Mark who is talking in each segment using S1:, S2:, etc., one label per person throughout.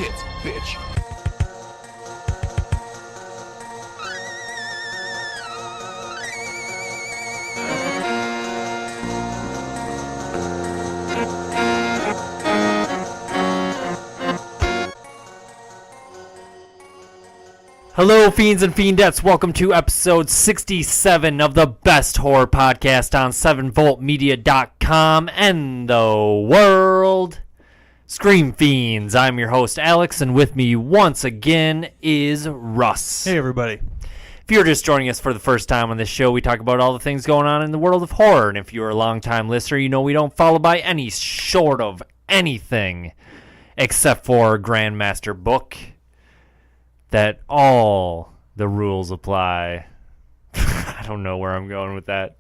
S1: tits, bitch.
S2: Hello, fiends and fiendettes. Welcome to episode 67 of the best horror podcast on 7voltmedia.com and the world. Scream Fiends. I'm your host, Alex, and with me once again is Russ.
S3: Hey, everybody.
S2: If you're just joining us for the first time on this show, we talk about all the things going on in the world of horror. And if you're a longtime listener, you know we don't follow by any short of anything except for Grandmaster Book. That all the rules apply. I don't know where I'm going with that.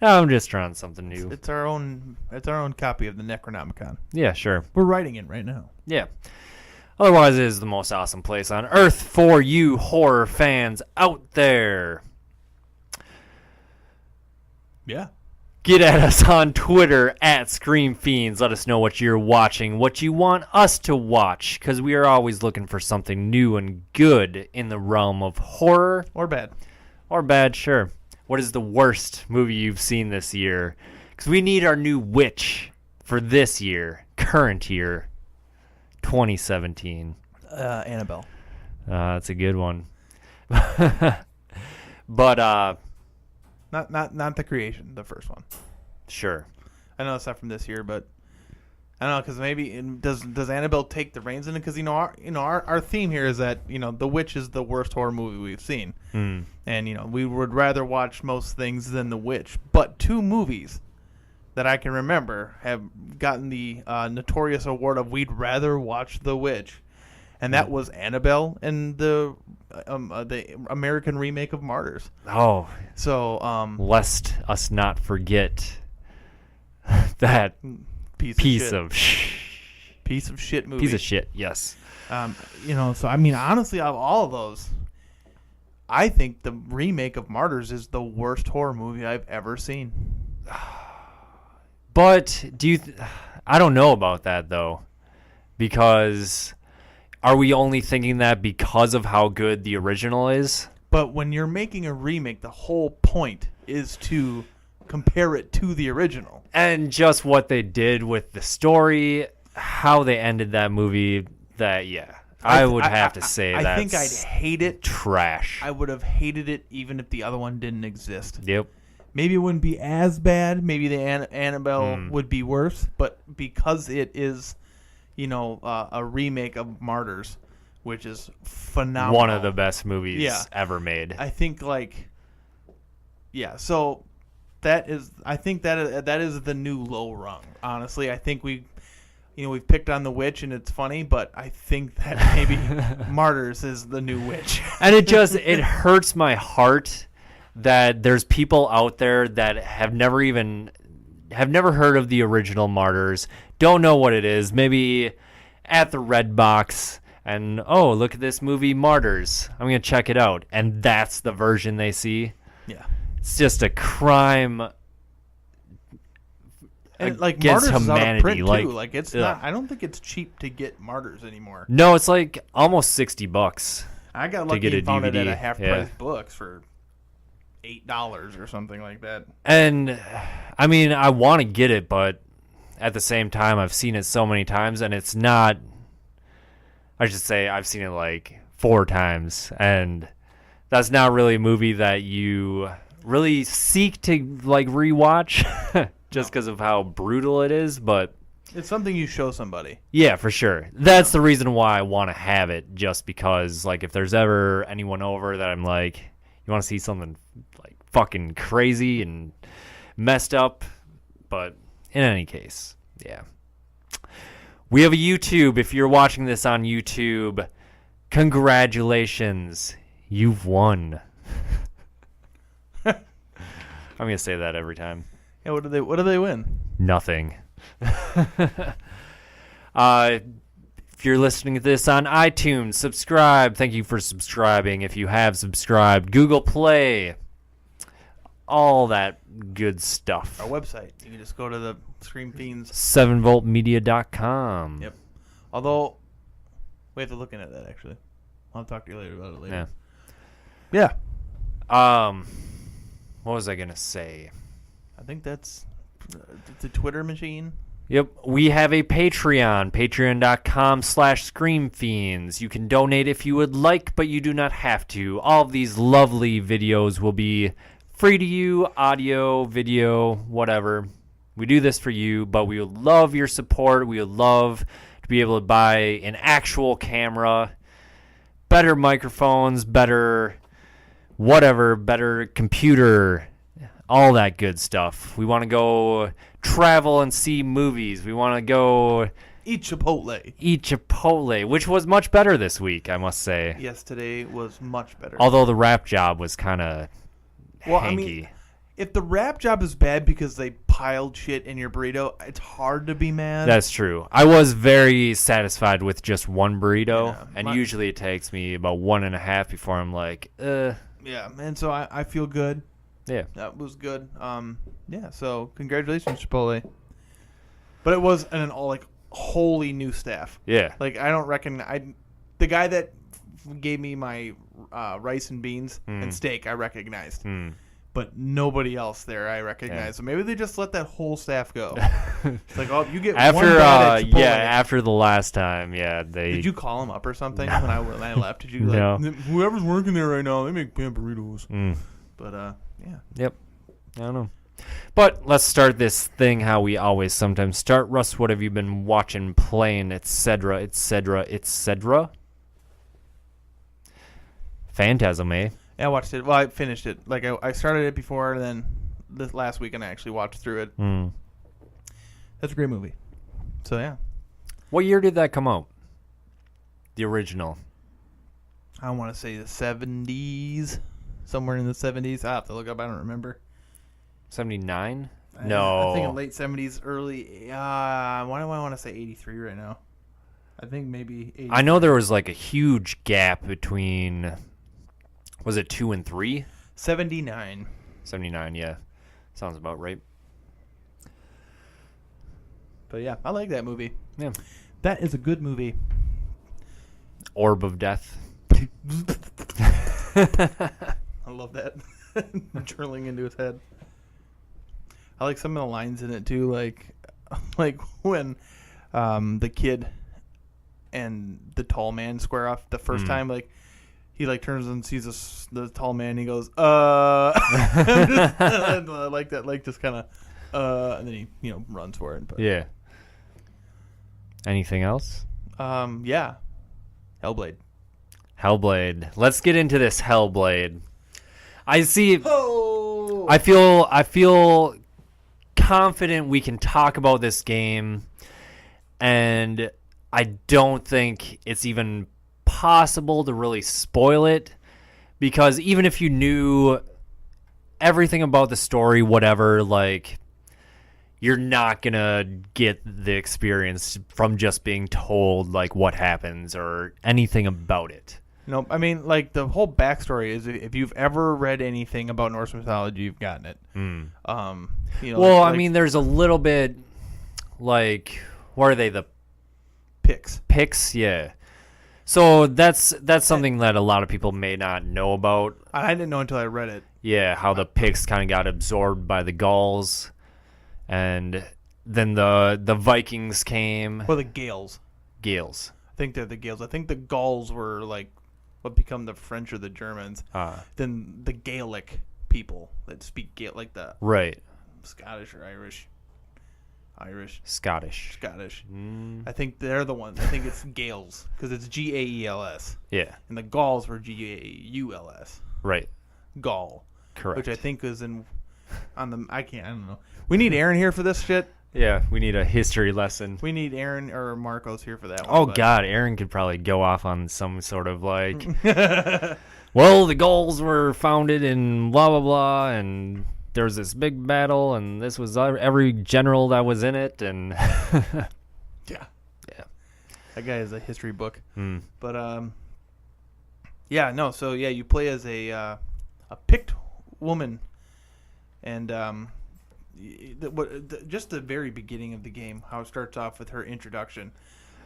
S2: I'm just trying something new.
S3: It's our own copy of the Necronomicon.
S2: Yeah, sure.
S3: We're writing it right now.
S2: Yeah. Otherwise, it is the most awesome place on earth for you horror fans out there.
S3: Yeah.
S2: Get at us on Twitter at Scream Fiends. Let us know what you're watching, what you want us to watch, because we are always looking for something new and good in the realm of horror.
S3: Or bad.
S2: Or bad, sure. What is the worst movie you've seen this year? Because we need our new witch for this year, current year, 2017.
S3: Annabelle.
S2: That's a good one. But,
S3: Not the creation, the first one.
S2: sure.
S3: I know it's not from this year, but I don't know, because maybe does Annabelle take the reins in it? Because our theme here is that The Witch is the worst horror movie we've seen, and we would rather watch most things than The Witch. But two movies that I can remember have gotten the notorious award of we'd rather watch The Witch, and that was Annabelle and the American remake of Martyrs.
S2: Oh,
S3: so
S2: lest us not forget that piece of
S3: shit movie.
S2: Piece of shit, yes.
S3: So I mean, honestly, out of all of those, I think the remake of Martyrs is the worst horror movie I've ever seen.
S2: But I don't know about that though, because are we only thinking that because of how good the original is?
S3: But when you're making a remake, the whole point is to compare it to the original.
S2: And just what they did with the story, how they ended that movie, I would have to say that
S3: I think I'd hate it.
S2: Trash.
S3: I would have hated it even if the other one didn't exist.
S2: Yep.
S3: Maybe it wouldn't be as bad. Maybe the Annabelle would be worse. But because it is, a remake of Martyrs, which is phenomenal.
S2: One of the best movies ever made.
S3: I think so I think that is the new low rung. Honestly, I think we've picked on The Witch and it's funny, but I think that maybe Martyrs is the new Witch.
S2: And it hurts my heart that there's people out there that have never heard of the original Martyrs, don't know what it is, maybe at the Red Box, and look at this movie Martyrs, I'm gonna check it out, and that's the version they see.
S3: Yeah.
S2: It's just a crime
S3: and
S2: against
S3: Martyrs
S2: humanity.
S3: Is out of print too. It's not. I don't think it's cheap to get Martyrs anymore.
S2: No, it's like almost $60.
S3: I got lucky and found it at a half price books for $8 or something like that.
S2: And I mean, I want to get it, but at the same time, I've seen it so many times, and it's not. I should say I've seen it like 4 times, and that's not really a movie that you really seek to rewatch just because of how brutal it is, but
S3: it's something you show somebody.
S2: Yeah, for sure. That's the reason why I want to have it, just because if there's ever anyone over that I'm like, you want to see something fucking crazy and messed up, but in any case, yeah. We have a YouTube. If you're watching this on YouTube, congratulations. You've won. I'm going to say that every time.
S3: Yeah, what do they win?
S2: Nothing. If you're listening to this on iTunes, subscribe. Thank you for subscribing. If you have subscribed, Google Play, all that good stuff.
S3: Our website. You can just go to the Scream Fiends.
S2: 7voltmedia.com.
S3: Yep. Although We have to look into that, actually. I'll talk to you later about it later.
S2: Yeah.
S3: Yeah.
S2: What was I gonna say?
S3: I think that's the Twitter machine.
S2: Yep, we have a Patreon, patreon.com/screamfiends. You can donate if you would like, but you do not have to. All of these lovely videos will be free to you, audio, video, whatever. We do this for you, but we would love your support. We would love to be able to buy an actual camera, better microphones, better whatever, better computer, all that good stuff. We want to go travel and see movies. We want to go
S3: Eat Chipotle,
S2: which was much better this week, I must say.
S3: Yes, today was much better.
S2: Although the wrap job was kind of hanky.
S3: I mean, if the wrap job is bad because they piled shit in your burrito, it's hard to be mad.
S2: That's true. I was very satisfied with just one burrito,
S3: Yeah,
S2: and usually it takes me about 1.5 before I'm like,
S3: Yeah, and so I feel good.
S2: Yeah.
S3: That was good. Yeah, so congratulations, Chipotle. But it was an wholly new staff.
S2: Yeah.
S3: Like, I don't reckon the guy that gave me my rice and beans and steak I recognized. But nobody else there I recognized.
S2: Yeah.
S3: So maybe they just let that whole staff go. It's like, oh, you get
S2: after
S3: one bite at Chipotle.
S2: after the last time, they
S3: Did you call him up or something when I left? Did you
S2: No.
S3: whoever's working there right now, they make pan burritos. But yeah.
S2: Yep. I don't know. But let's start this thing how we always sometimes start. Russ, what have you been watching, playing, etc., etc., etc.? Phantasm, eh?
S3: Yeah, I watched it. Well, I finished it. Like, I started it before, and then this last weekend I actually watched through it. That's a great movie. So, yeah.
S2: What year did that come out? The original.
S3: I want to say the 70s. Somewhere in the 70s. I have to look up. I don't remember.
S2: 79?
S3: No. I think in late 70s, early... why do I want to say 83 right now? I think maybe 83.
S2: I know there was like a huge gap between... Was it 2 and 3?
S3: 79.
S2: 79, yeah. Sounds about right.
S3: But yeah, I like that movie.
S2: Yeah.
S3: That is a good movie.
S2: Orb of Death.
S3: I love that. Drilling into his head. I like some of the lines in it too, like when the kid and the tall man square off the first time, like he turns and sees the tall man and he goes, I like that, just kind of and then he runs for it. But
S2: Yeah. Anything else?
S3: Yeah. Hellblade.
S2: Let's get into this Hellblade. I see.
S3: Oh!
S2: I feel confident we can talk about this game, and I don't think it's even possible to really spoil it, because even if you knew everything about the story, whatever, you're not gonna get the experience from just being told what happens or anything about it.
S3: No, I mean, the whole backstory is if you've ever read anything about Norse mythology, you've gotten it.
S2: I mean, there's a little bit, what are they, the
S3: Picts?
S2: Picts, yeah. So that's something that a lot of people may not know about.
S3: I didn't know until I read it.
S2: Yeah, how the Picts kind of got absorbed by the Gauls, and then the Vikings came.
S3: Well, the Gales.
S2: Gales.
S3: I think they're the Gales. I think the Gauls were what become the French or the Germans. Then the Gaelic people that speak Gaelic, the
S2: right,
S3: Scottish or
S2: Scottish.
S3: I think they're the ones. I think it's Gales because it's Gaels.
S2: Yeah.
S3: And the Gauls were Gauls.
S2: Right.
S3: Gaul.
S2: Correct.
S3: Which I think is I don't know. We need Aaron here for this shit.
S2: Yeah, we need a history lesson.
S3: We need Aaron or Marcos here for that one.
S2: Oh, God, Aaron could probably go off on some sort of well, the Gauls were founded in blah, blah, blah, and there was this big battle, and this was every general that was in it, and...
S3: Yeah. That guy is a history book. But, yeah, no, so, yeah, you play as a picked woman, and, just the very beginning of the game, how it starts off with her introduction.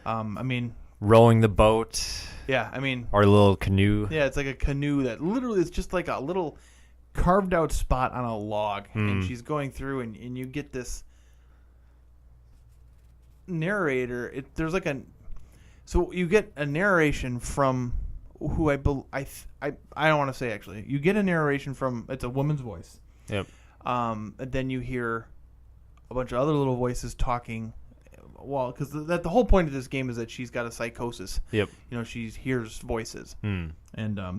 S3: I mean,
S2: rowing the boat.
S3: Yeah, I mean,
S2: or a little canoe.
S3: Yeah, it's like a canoe that literally is just like a little carved out spot on a log, and she's going through, and you get this narrator. There's like so you get a narration from who I don't want to say actually. You get a narration from, it's a woman's voice.
S2: Yep.
S3: And then you hear a bunch of other little voices talking. Well, because the whole point of this game is that she's got a psychosis.
S2: Yep.
S3: You know, she hears voices and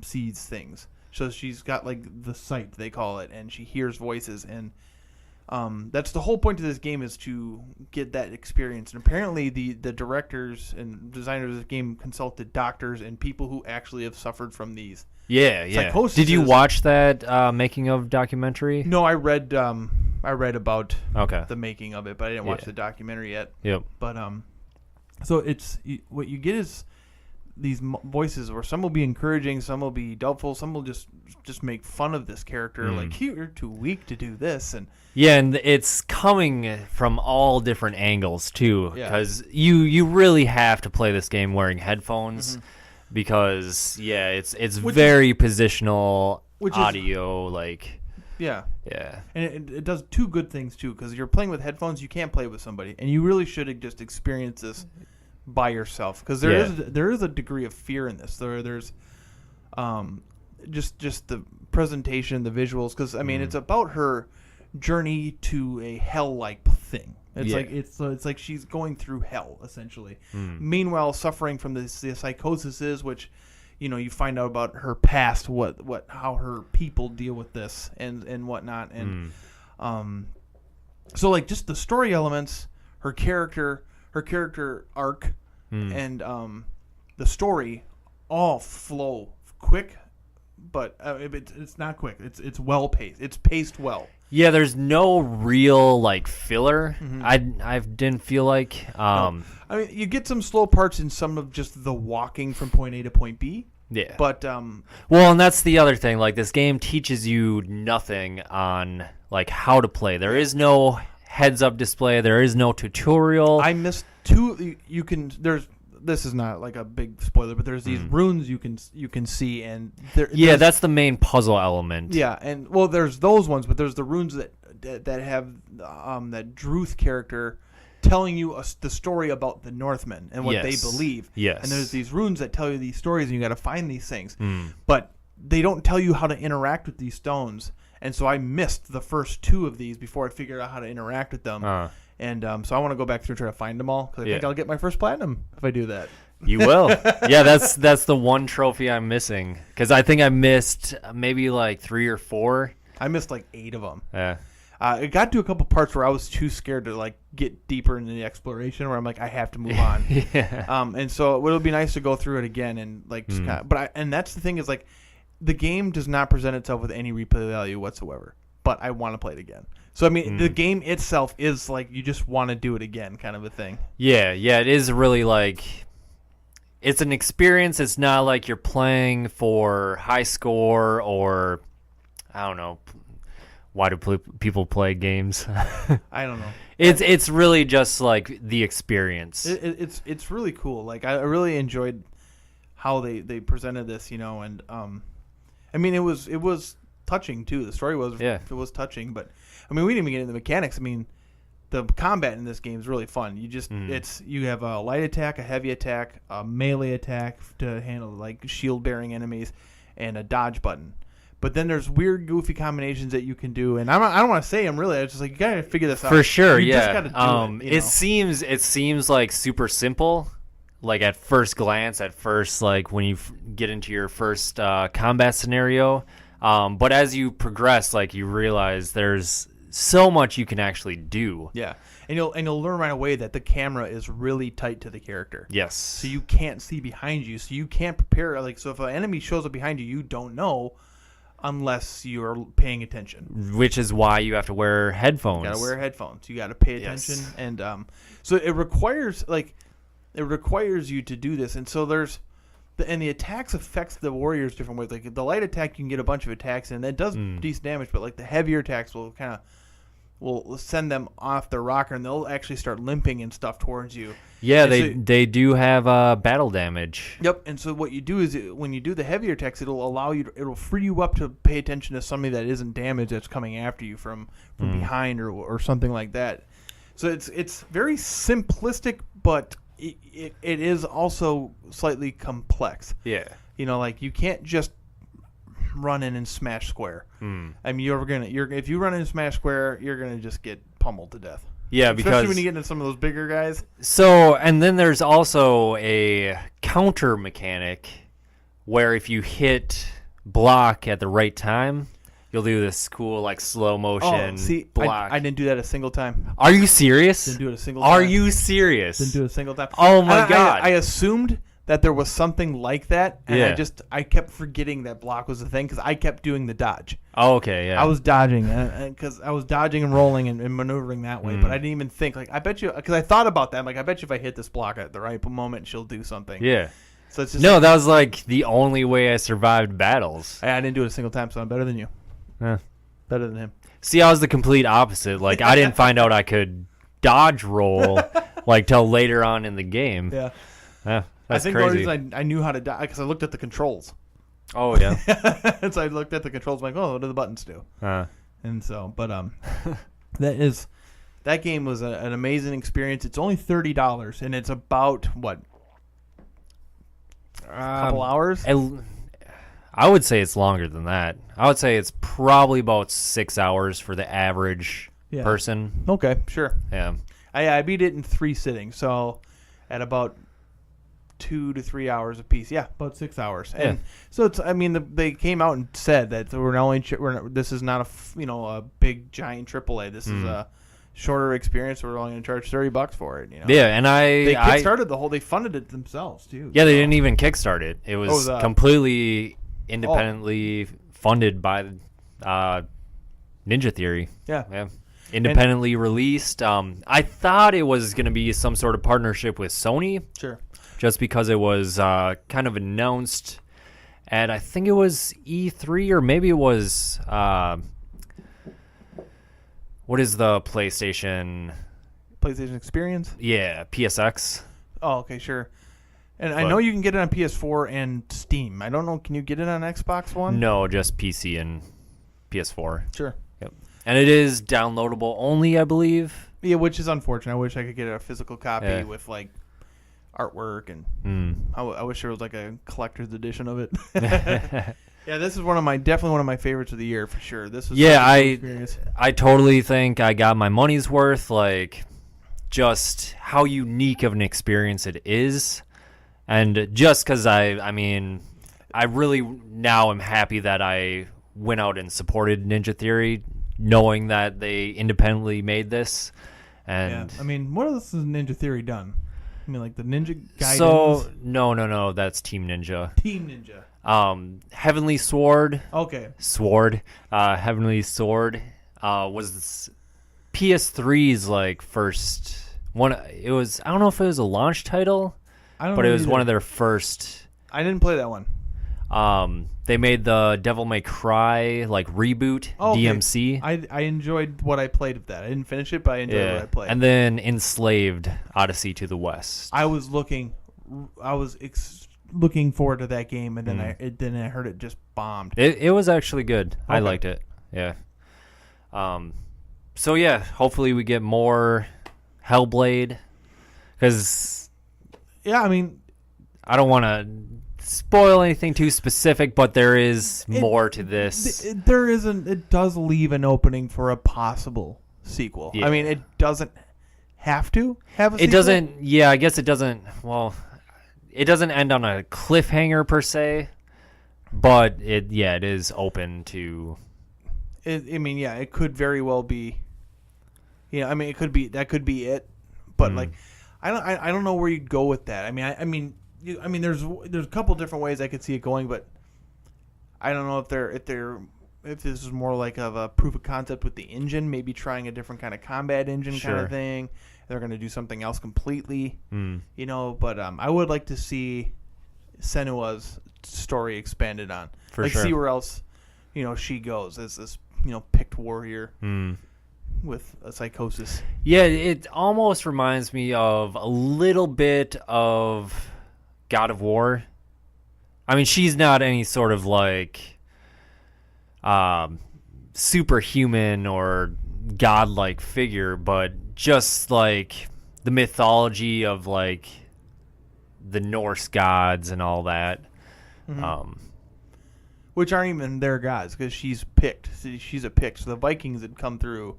S3: sees things. So she's got like the sight, they call it, and she hears voices, and that's the whole point of this game, is to get that experience. And apparently the directors and designers of this game consulted doctors and people who actually have suffered from these.
S2: Yeah.
S3: Psychosis.
S2: Did you watch that making of documentary?
S3: No, I read about
S2: okay.
S3: the making of it, but I didn't watch the documentary yet.
S2: Yep.
S3: But so it's what you get is these voices where some will be encouraging, some will be doubtful, some will just make fun of this character, like, you're too weak to do this, and
S2: it's coming from all different angles too, because you really have to play this game wearing headphones, because it's very positional audio, like.
S3: Yeah.
S2: Yeah.
S3: And it does two good things, too, because you're playing with headphones, you can't play with somebody. And you really should just experience this by yourself, because there is a degree of fear in this. There's just the presentation, the visuals, because, I mean, it's about her journey to a hell-like thing. It's like she's going through hell, essentially. Meanwhile, suffering from the psychosis, which... You know, you find out about her past, how her people deal with this and whatnot, and so like just the story elements, her character arc, and the story all flow quick, but it's not quick. It's well paced. It's paced well.
S2: Yeah, there's no real like filler. I didn't feel like.
S3: No. I mean, you get some slow parts in some of just the walking from point A to point B.
S2: Yeah.
S3: But
S2: well, and that's the other thing. Like, this game teaches you nothing on like how to play. There is no heads-up display. There is no tutorial.
S3: I missed two. You can. This is not like a big spoiler, but there's these runes you can see, and
S2: that's the main puzzle element.
S3: Yeah, and well, there's those ones, but there's the runes that have that Druth character telling you the story about the Northmen and what they believe.
S2: Yes.
S3: And there's these runes that tell you these stories, and you got to find these things. But they don't tell you how to interact with these stones. And so I missed the first two of these before I figured out how to interact with them. And so I want to go back through and try to find them all, because I think I'll get my first platinum if I do that.
S2: You will. Yeah, that's the one trophy I'm missing, because I think I missed maybe like 3 or 4.
S3: I missed like 8 of them.
S2: Yeah.
S3: It got to a couple parts where I was too scared to like get deeper into the exploration, where I'm like, I have to move on. And so it would be nice to go through it again and like just kind of, and that's the thing, is like the game does not present itself with any replay value whatsoever, but I want to play it again. So I mean, the game itself is like, you just want to do it again, kind of a thing. Yeah,
S2: it is really like, it's an experience. It's not like you're playing for high score, or I don't know. Why do people play games?
S3: I don't know.
S2: It's really just like the experience.
S3: It's really cool. Like, I really enjoyed how they presented this, you know, and I mean, it was touching too. The story was it was touching, but I mean, we didn't even get into the mechanics. I mean, the combat in this game is really fun. You just you have a light attack, a heavy attack, a melee attack to handle like shield bearing enemies, and a dodge button. But then there's weird, goofy combinations that you can do, and I don't want to say them really. It's just like, you gotta figure this out
S2: for sure.
S3: You
S2: just
S3: gotta do it.
S2: It seems like super simple, like at first glance. At first, like when you get into your first combat scenario, but as you progress, like you realize there's so much you can actually do.
S3: Yeah, and you'll learn right away that the camera is really tight to the character.
S2: Yes.
S3: So you can't see behind you, so you can't prepare. Like, so if an enemy shows up behind you, you don't know. Unless you're paying attention,
S2: which is why you have to wear headphones.
S3: You gotta wear headphones. You gotta pay attention, and so it requires you to do this. And so the attacks affects the warriors different ways. Like the light attack, you can get a bunch of attacks, and that does decent damage. But like the heavier attacks will kind of will send them off their rocker, and they'll actually start limping and stuff towards you.
S2: Yeah,
S3: And
S2: they do have battle damage.
S3: Yep. And so what you do is when you do the heavier attacks, it'll free you up to pay attention to somebody that isn't damaged that's coming after you from behind or something like that. So it's very simplistic, but it is also slightly complex.
S2: Yeah.
S3: Like you can't just run in and smash square. I mean, if you run in and smash square, you're gonna just get pummeled to death.
S2: Yeah,
S3: especially when you get into some of those bigger guys.
S2: So, and then there's also a counter mechanic where if you hit block at the right time, you'll do this cool like slow motion block.
S3: I didn't do that a single time.
S2: Are you serious?
S3: Didn't do it a single time.
S2: Are you serious?
S3: Didn't do it a single time.
S2: Oh my God.
S3: I assumed that there was something like that, and
S2: Yeah.
S3: I kept forgetting that block was a thing because I kept doing the dodge.
S2: Oh, okay, yeah.
S3: I was dodging because I was dodging and rolling and maneuvering that way, but I didn't even think I bet you because I thought about that. I'm like, I bet you if I hit this block at the right moment, she'll do something.
S2: Yeah.
S3: So it's just
S2: No, that was like the only way I survived battles.
S3: I didn't do it a single time, so I'm better than you.
S2: Yeah.
S3: Better than him.
S2: See, I was the complete opposite. Like, I didn't find out I could dodge roll like till later on in the game.
S3: Yeah.
S2: That's
S3: I think
S2: crazy.
S3: the reason I knew how to dodge because I looked at the controls.
S2: Oh yeah.
S3: And so I looked at the controls, like, oh, what do the buttons do? And so, but that game was an amazing experience. It's only $30, and it's about what? A couple hours.
S2: I would say it's longer than that. I would say it's probably about 6 hours for the average person.
S3: Okay, sure.
S2: Yeah.
S3: I beat it in 3 sittings, so at about 2 to 3 hours a piece. Yeah, about 6 hours. And so it's. I mean, they came out and said that this is not a big giant AAA. This is a shorter experience. We're only going to charge $30 for it.
S2: Yeah, and
S3: they kickstarted they funded it themselves too.
S2: Yeah, they didn't even kickstart it. It was completely independently funded by Ninja Theory.
S3: Yeah.
S2: Independently released. I thought it was going to be some sort of partnership with Sony.
S3: Sure.
S2: Just because it was kind of announced at, I think it was E3, or maybe it was, what is the PlayStation
S3: Experience?
S2: Yeah, PSX.
S3: Oh, okay, sure. And I know you can get it on PS4 and Steam. I don't know, can you get it on Xbox One?
S2: No, just PC and PS4.
S3: Sure.
S2: Yep. And it is downloadable only, I believe.
S3: Yeah, which is unfortunate. I wish I could get a physical copy with, like, artwork, and I wish there was like a collector's edition of it. Yeah, this is definitely one of my favorites of the year for sure. This was
S2: I totally think I got my money's worth. Like, just how unique of an experience it is, and just because I really now am happy that I went out and supported Ninja Theory, knowing that they independently made this. And
S3: what else has Ninja Theory done? I mean, like the Ninja Gaiden.
S2: So no, that's Team Ninja.
S3: Team Ninja.
S2: Heavenly Sword.
S3: Okay.
S2: Heavenly Sword was PS3's like first one. It was, I don't know if it was a launch title, but it was one of their first.
S3: I didn't play that one.
S2: They made the Devil May Cry like reboot, DMC.
S3: I enjoyed what I played of that. I didn't finish it, but I enjoyed what I played.
S2: And then Enslaved: Odyssey to the West.
S3: I was looking forward to that game, and then I heard it just bombed.
S2: It was actually good. Okay. I liked it. Yeah. So yeah, hopefully we get more Hellblade, because
S3: I
S2: don't want to spoil anything too specific, but there is more to this.
S3: There isn't. It does leave an opening for a possible sequel. Yeah. I mean, it doesn't have to have a sequel.
S2: It doesn't. Yeah, I guess it doesn't. Well, it doesn't end on a cliffhanger per se, but it is open to.
S3: It could very well be. It could be it, but like, I don't know where you'd go with that. There's a couple different ways I could see it going, but I don't know if this is more like of a proof of concept with the engine, maybe trying a different kind of combat engine kind of thing. They're going to do something else completely, But I would like to see Senua's story expanded on, see where else, she goes as this picked warrior. with a psychosis.
S2: Yeah, it almost reminds me of a little bit of God of War. I mean, she's not any sort of like superhuman or godlike figure, but just like the mythology of like the Norse gods and all that.
S3: Mm-hmm. Which aren't even their gods, because she's picked. She's a pick. So the Vikings had come through,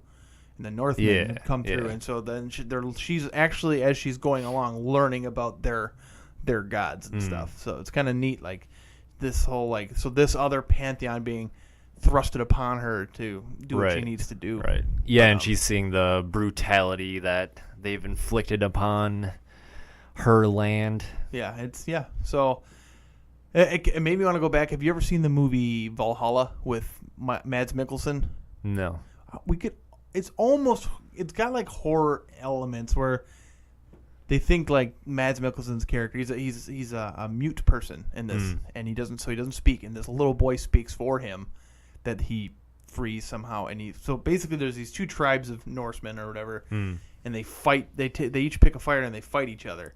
S3: and the Northmen had come through, and so then she's actually, as she's going along, learning about their gods and stuff. So it's kind of neat, like this whole like this other pantheon being thrusted upon her to do what she needs to do.
S2: Right. Yeah, and she's seeing the brutality that they've inflicted upon her land.
S3: Yeah, So it made me want to go back. Have you ever seen the movie Valhalla with Mads Mikkelsen?
S2: No.
S3: It's got like horror elements where they think like Mads Mikkelsen's character. He's a mute person in this, and he doesn't speak. And this little boy speaks for him that he frees somehow. And so basically there's these two tribes of Norsemen or whatever, and they fight. They each pick a fighter and they fight each other.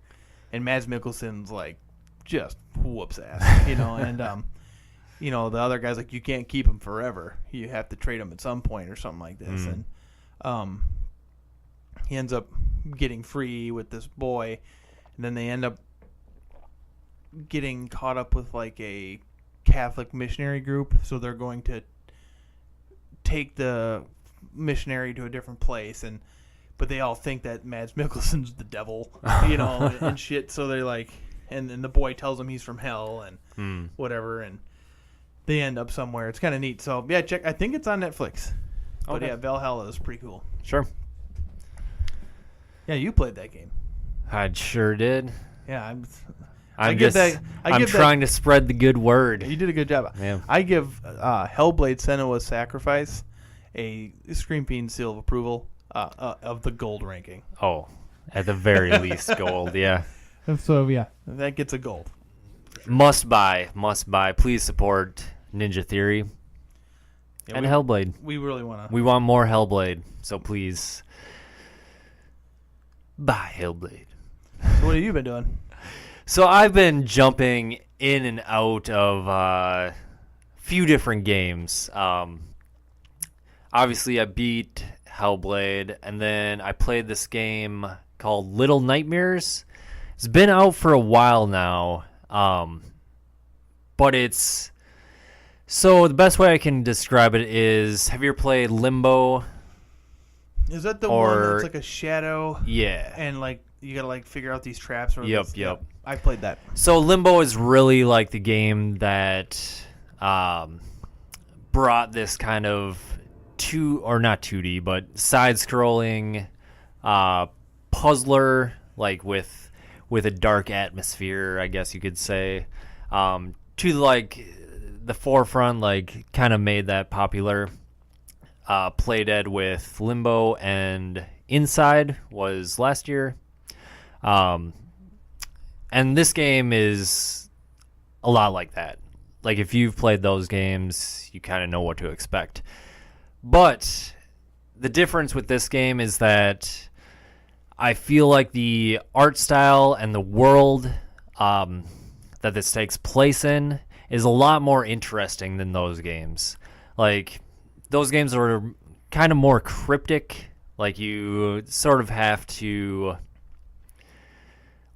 S3: And Mads Mikkelsen's like just whoops ass, and the other guy's like, you can't keep him forever. You have to trade him at some point or something like this. And he ends up getting free with this boy, and then they end up getting caught up with like a Catholic missionary group, so they're going to take the missionary to a different place, but they all think that Mads Mikkelsen's the devil, and shit. So they're like, and then the boy tells him he's from hell and whatever, and they end up somewhere. It's kind of neat. So yeah, check. I think it's on Netflix. But yeah, Valhalla is pretty cool.
S2: Sure.
S3: Yeah, you played that game.
S2: I sure did.
S3: Yeah,
S2: I'm trying to spread the good word.
S3: You did a good job.
S2: Yeah.
S3: I give Hellblade: Senua's Sacrifice a Scream Fiend seal of approval of the gold ranking.
S2: Oh, at the very least, gold. Yeah.
S3: So yeah, that gets a gold.
S2: Sure. Must buy. Please support Ninja Theory and Hellblade.
S3: We really want to.
S2: We want more Hellblade, so please buy Hellblade.
S3: So what have you been doing?
S2: So I've been jumping in and out of a few different games. Obviously, I beat Hellblade, and then I played this game called Little Nightmares. It's been out for a while now, but it's... So the best way I can describe it is, have you ever played Limbo?
S3: Is that the one that's like a shadow?
S2: Yeah.
S3: And like you gotta like figure out these traps.
S2: Yep.
S3: Yeah, I played that.
S2: So Limbo is really like the game that brought this kind of not 2D, but side-scrolling puzzler, like with a dark atmosphere, I guess you could say, to like the forefront, like kind of made that popular. Playdead with Limbo and Inside was last year. And this game is a lot like that. Like if you've played those games, you kind of know what to expect. But the difference with this game is that I feel like the art style and the world that this takes place in is a lot more interesting than those games. Like, those games are kind of more cryptic. Like, you sort of have to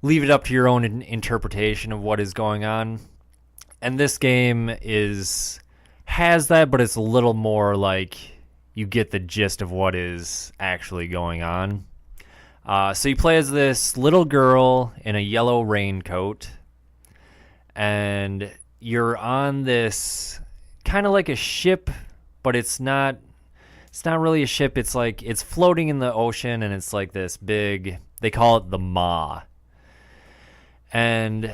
S2: leave it up to your own interpretation of what is going on. And this game has that, but it's a little more like you get the gist of what is actually going on. So you play as this little girl in a yellow raincoat, and you're on this kind of like a ship, but it's not really a ship. It's like it's floating in the ocean, and it's like this big, they call it the maw. And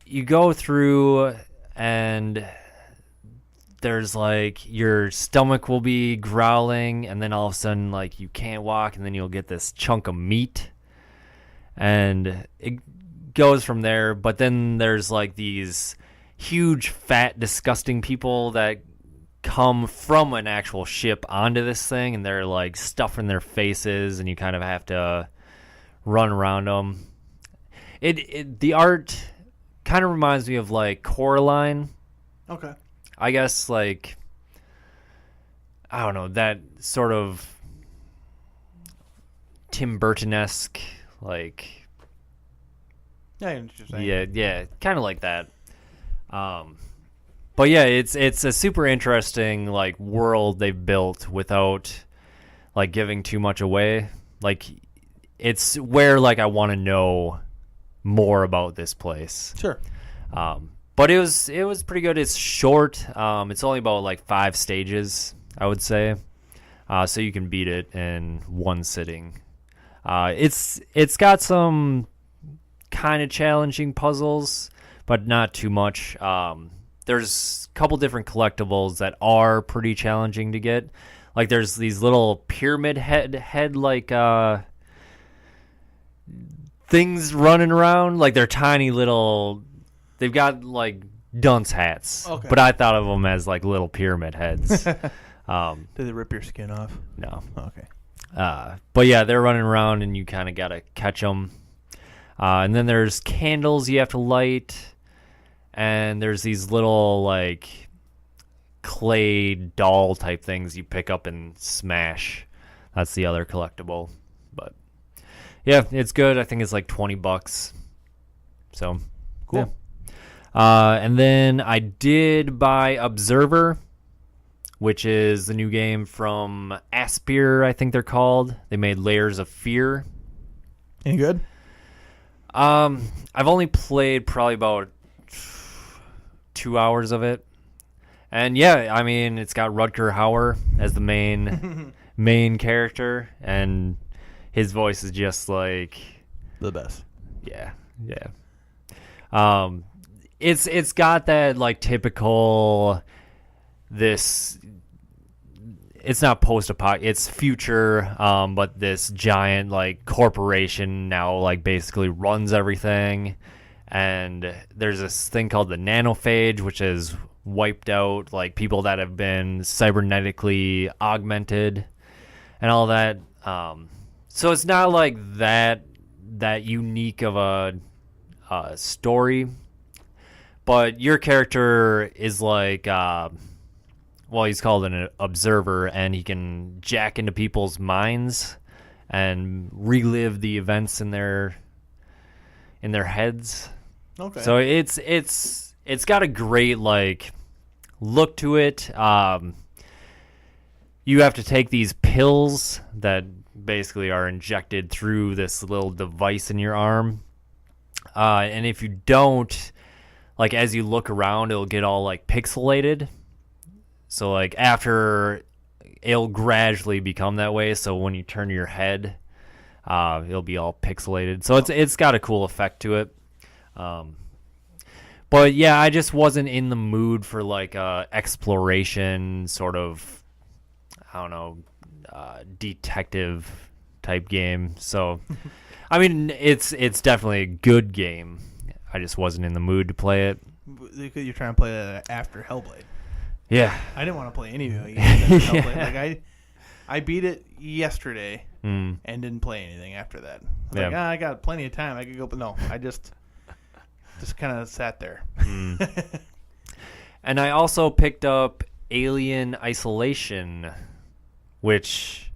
S2: you go through, and there's like your stomach will be growling, and then all of a sudden like you can't walk, and then you'll get this chunk of meat, and it goes from there. But then there's like these huge fat disgusting people that come from an actual ship onto this thing, and they're like stuffing their faces, and you kind of have to run around them. The art kind of reminds me of like Coraline.
S3: Okay.
S2: I guess like, I don't know, that sort of Tim Burton-esque, like,
S3: Yeah, I know what you're saying.
S2: yeah, kind of like that. But yeah, it's a super interesting like world they've built without like giving too much away. Like, it's where like I want to know more about this place.
S3: Sure.
S2: But it was pretty good. It's short. It's only about like 5 stages, I would say. So you can beat it in one sitting. It's got some kind of challenging puzzles, but not too much. There's a couple different collectibles that are pretty challenging to get. Like there's these little pyramid head like things running around. Like they're tiny little. They've got like dunce hats,
S3: Okay.
S2: but I thought of them as like little pyramid heads.
S3: Did they rip your skin off?
S2: No.
S3: Okay.
S2: But yeah, they're running around and you kind of got to catch them. And then there's candles you have to light. And there's these little like clay doll type things you pick up and smash. That's the other collectible. But yeah, it's good. I think it's like $20. So
S3: Cool.
S2: Yeah. And then I did buy Observer, which is the new game from Aspyr, I think they're called. They made Layers of Fear.
S3: Any good?
S2: I've only played probably about 2 hours of it. And yeah, I mean, it's got Rutger Hauer as the main character, and his voice is just like
S3: The best.
S2: yeah. It's got that like typical this. It's not post-apoc. It's future, but this giant like corporation now like basically runs everything, and there's this thing called the nanophage, which has wiped out like people that have been cybernetically augmented and all that. So it's not like that unique of a story, but your character is like. Well, he's called an observer, and he can jack into people's minds and relive the events in their heads.
S3: Okay.
S2: So it's got a great like look to it. You have to take these pills that basically are injected through this little device in your arm, and if you don't, like as you look around, it'll get all like pixelated. So, like, after, it'll gradually become that way. So, when you turn your head, it'll be all pixelated. So, it's got a cool effect to it. But, yeah, I just wasn't in the mood for, like, exploration sort of, I don't know, detective-type game. So, I mean, it's definitely a good game. I just wasn't in the mood to play it.
S3: You're trying to play that after Hellblade.
S2: Yeah.
S3: I didn't want to play any of it. Hellblade. Like I beat it yesterday and didn't play anything after that. Like, I got plenty of time. I could go, but no, I just kind of sat there.
S2: And I also picked up Alien Isolation, which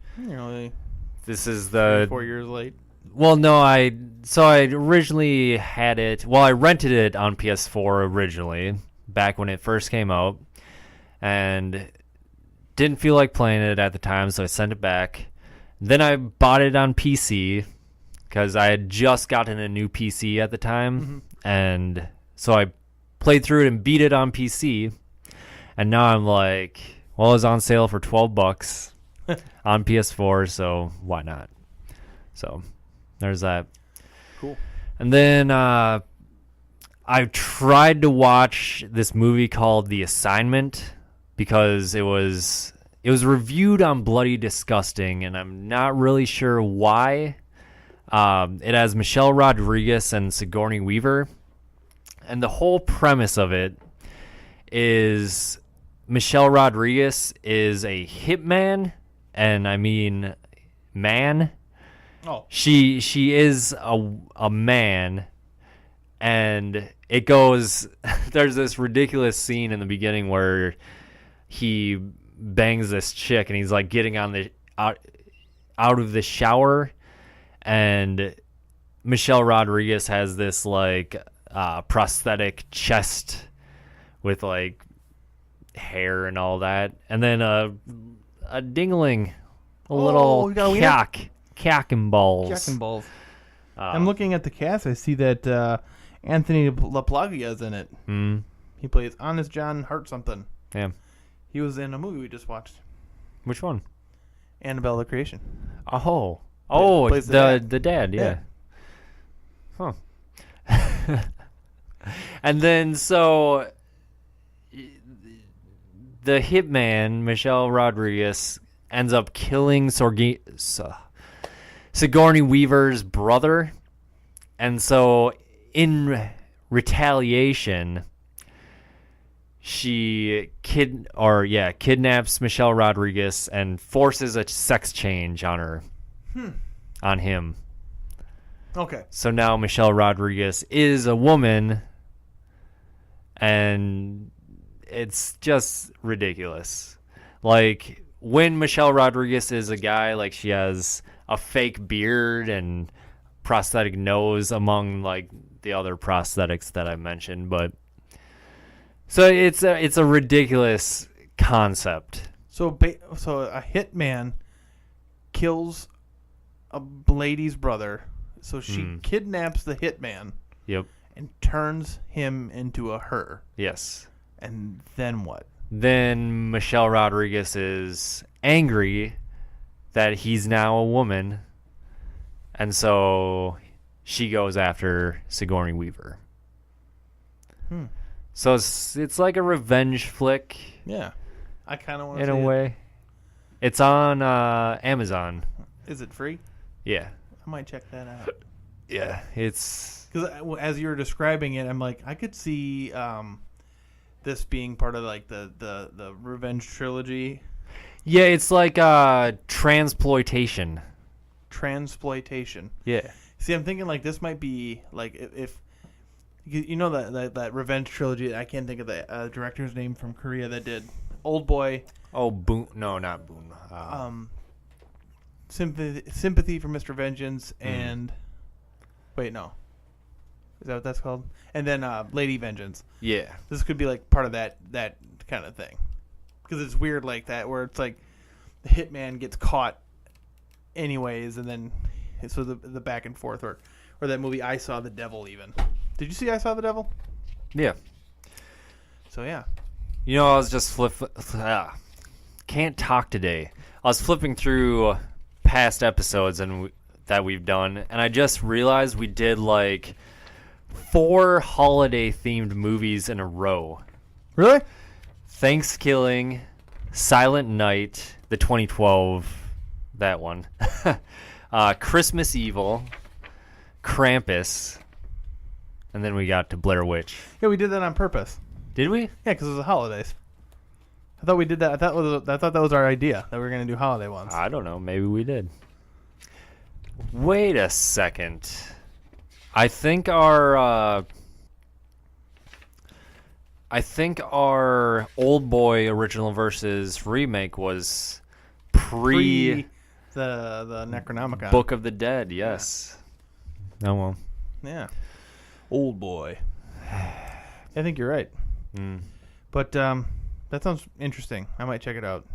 S2: this is the
S3: 4 years late.
S2: Well, no, I originally had it. Well, I rented it on PS4 originally back when it first came out. And didn't feel like playing it at the time, so I sent it back. Then I bought it on PC because I had just gotten a new PC at the time, and so I played through it and beat it on PC. And now I'm like, well, it was on sale for $12 on PS4, so why not? So there's that.
S3: Cool.
S2: And then I tried to watch this movie called The Assignment, because it was reviewed on Bloody Disgusting, and I'm not really sure why. It has Michelle Rodriguez and Sigourney Weaver, and the whole premise of it is Michelle Rodriguez is a hitman, and I mean man.
S3: Oh.
S2: She is a man, and it goes. There's this ridiculous scene in the beginning where he bangs this chick, and he's like getting on the out of the shower, and Michelle Rodriguez has this like prosthetic chest with like hair and all that, and then a dingling, a little cack and balls.
S3: Jack and balls. I'm looking at the cast. I see that Anthony LaPlaggia is in it.
S2: Mm.
S3: He plays Honest John Hart something.
S2: Yeah.
S3: He was in a movie we just watched.
S2: Which one?
S3: Annabelle the Creation.
S2: Oh,
S3: Plays
S2: the dad. Yeah. Huh. And then so the hitman Michelle Rodriguez ends up killing Sigourney Weaver's brother, and so in retaliation, she kidnaps Michelle Rodriguez and forces a sex change on her, on him.
S3: Okay.
S2: So now Michelle Rodriguez is a woman, and it's just ridiculous. Like, when Michelle Rodriguez is a guy, like, she has a fake beard and prosthetic nose among, like, the other prosthetics that I mentioned, but so it's a ridiculous concept.
S3: So a hitman kills a lady's brother. So she kidnaps the hitman.
S2: Yep.
S3: And turns him into a her.
S2: Yes.
S3: And then what?
S2: Then Michelle Rodriguez is angry that he's now a woman, and so she goes after Sigourney Weaver. So it's like a revenge flick.
S3: Yeah. I kind of want to
S2: in a way. It's on Amazon.
S3: Is it free?
S2: Yeah.
S3: I might check that out.
S2: Yeah, it's
S3: because as you were describing it, I'm like, I could see this being part of like the revenge trilogy.
S2: Yeah, it's like transploitation.
S3: Transploitation.
S2: Yeah.
S3: See, I'm thinking like this might be like if you know that revenge trilogy. I can't think of the director's name from Korea that did Old Boy.
S2: Oh, Boon. No, not Boon.
S3: Sympathy for Mr. Vengeance and wait, no. Is that what that's called? And then Lady Vengeance.
S2: Yeah.
S3: This could be like part of that kind of thing. Because it's weird like that where it's like the hitman gets caught anyways and then so the back and forth or that movie I Saw the Devil even. Did you see I Saw the Devil?
S2: Yeah.
S3: So yeah.
S2: You know, I was just can't talk today. I was flipping through past episodes that we've done, and I just realized we did like 4 holiday-themed movies in a row.
S3: Really?
S2: Thanksgiving, Silent Night, the 2012, that one, Christmas Evil, Krampus, and then we got to Blair Witch.
S3: Yeah, we did that on purpose.
S2: Did we?
S3: Yeah, because it was the holidays. I thought we did that. I thought that was our idea that we were going to do holiday ones.
S2: I don't know. Maybe we did. Wait a second. I think our Old Boy original versus remake was pre
S3: the Necronomicon.
S2: Book of the Dead. Yes. Yeah. Oh well.
S3: Yeah. Old Boy. I think you're right. But that sounds interesting. I might check it out.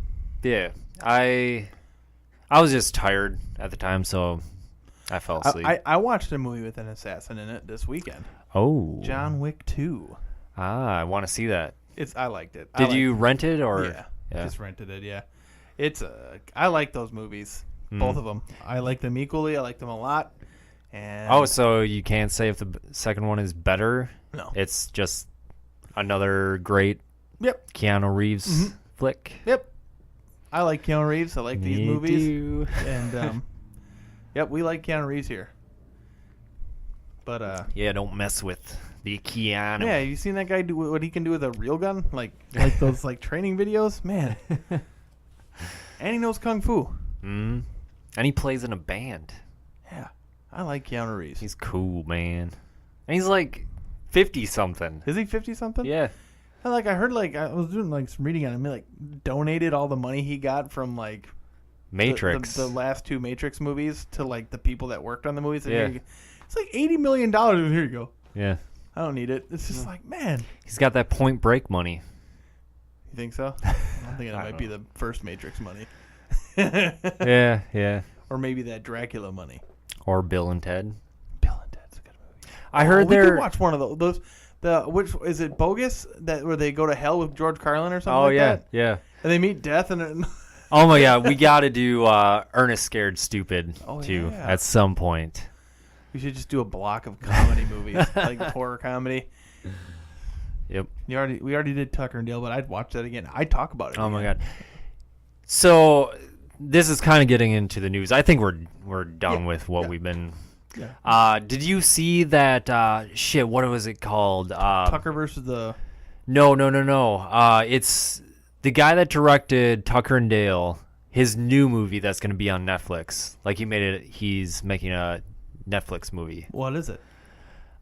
S2: Yeah. I was just tired at the time, so I fell asleep.
S3: I watched a movie with an assassin in it this weekend.
S2: Oh.
S3: John Wick 2.
S2: I want to see that.
S3: I liked it.
S2: Did you rent it or?
S3: Yeah. Just rented it. Yeah. I like those movies. Both of them. I like them equally. I like them a lot. And
S2: so you can't say if the second one is better?
S3: No.
S2: It's just another great Keanu Reeves flick.
S3: Yep. I like Keanu Reeves. I like these movies.
S2: Too.
S3: And we like Keanu Reeves here. But
S2: yeah, don't mess with The Keanu.
S3: Yeah, you seen that guy do what he can do with a real gun? Like those like training videos? Man. And he knows Kung Fu.
S2: And he plays in a band.
S3: Yeah. I like Keanu Reeves.
S2: He's cool, man. And he's like 50-something.
S3: Is he 50-something?
S2: Yeah.
S3: I heard I was doing like some reading on him. He like donated all the money he got from like
S2: Matrix.
S3: the last 2 Matrix movies to like the people that worked on the movies. And
S2: Yeah.
S3: It's like $80 million. Here you go.
S2: Yeah.
S3: I don't need it. It's just like, man.
S2: He's got that Point Break money.
S3: You think so? I'm thinking it might be the first Matrix money.
S2: Yeah.
S3: Or maybe that Dracula money.
S2: Or Bill and Ted.
S3: Bill and Ted's a good movie.
S2: I heard
S3: we
S2: they're...
S3: could watch one of those. Which is it? Bogus where they go to hell with George Carlin or something that?
S2: Yeah.
S3: And they meet death and.
S2: Oh my God, we got to do Ernest Scared Stupid too
S3: yeah.
S2: at some point.
S3: We should just do a block of comedy movies, like horror comedy.
S2: Yep.
S3: We already did Tucker and Dale, but I'd watch that again. I'd talk about it.
S2: Oh
S3: again.
S2: my God. So this is kind of getting into the news. I think we're done with what we've been.
S3: Yeah.
S2: Did you see that? What was it called?
S3: Tucker versus the.
S2: No. It's the guy that directed Tucker and Dale. His new movie that's going to be on Netflix. Like he's making a Netflix movie.
S3: What is it?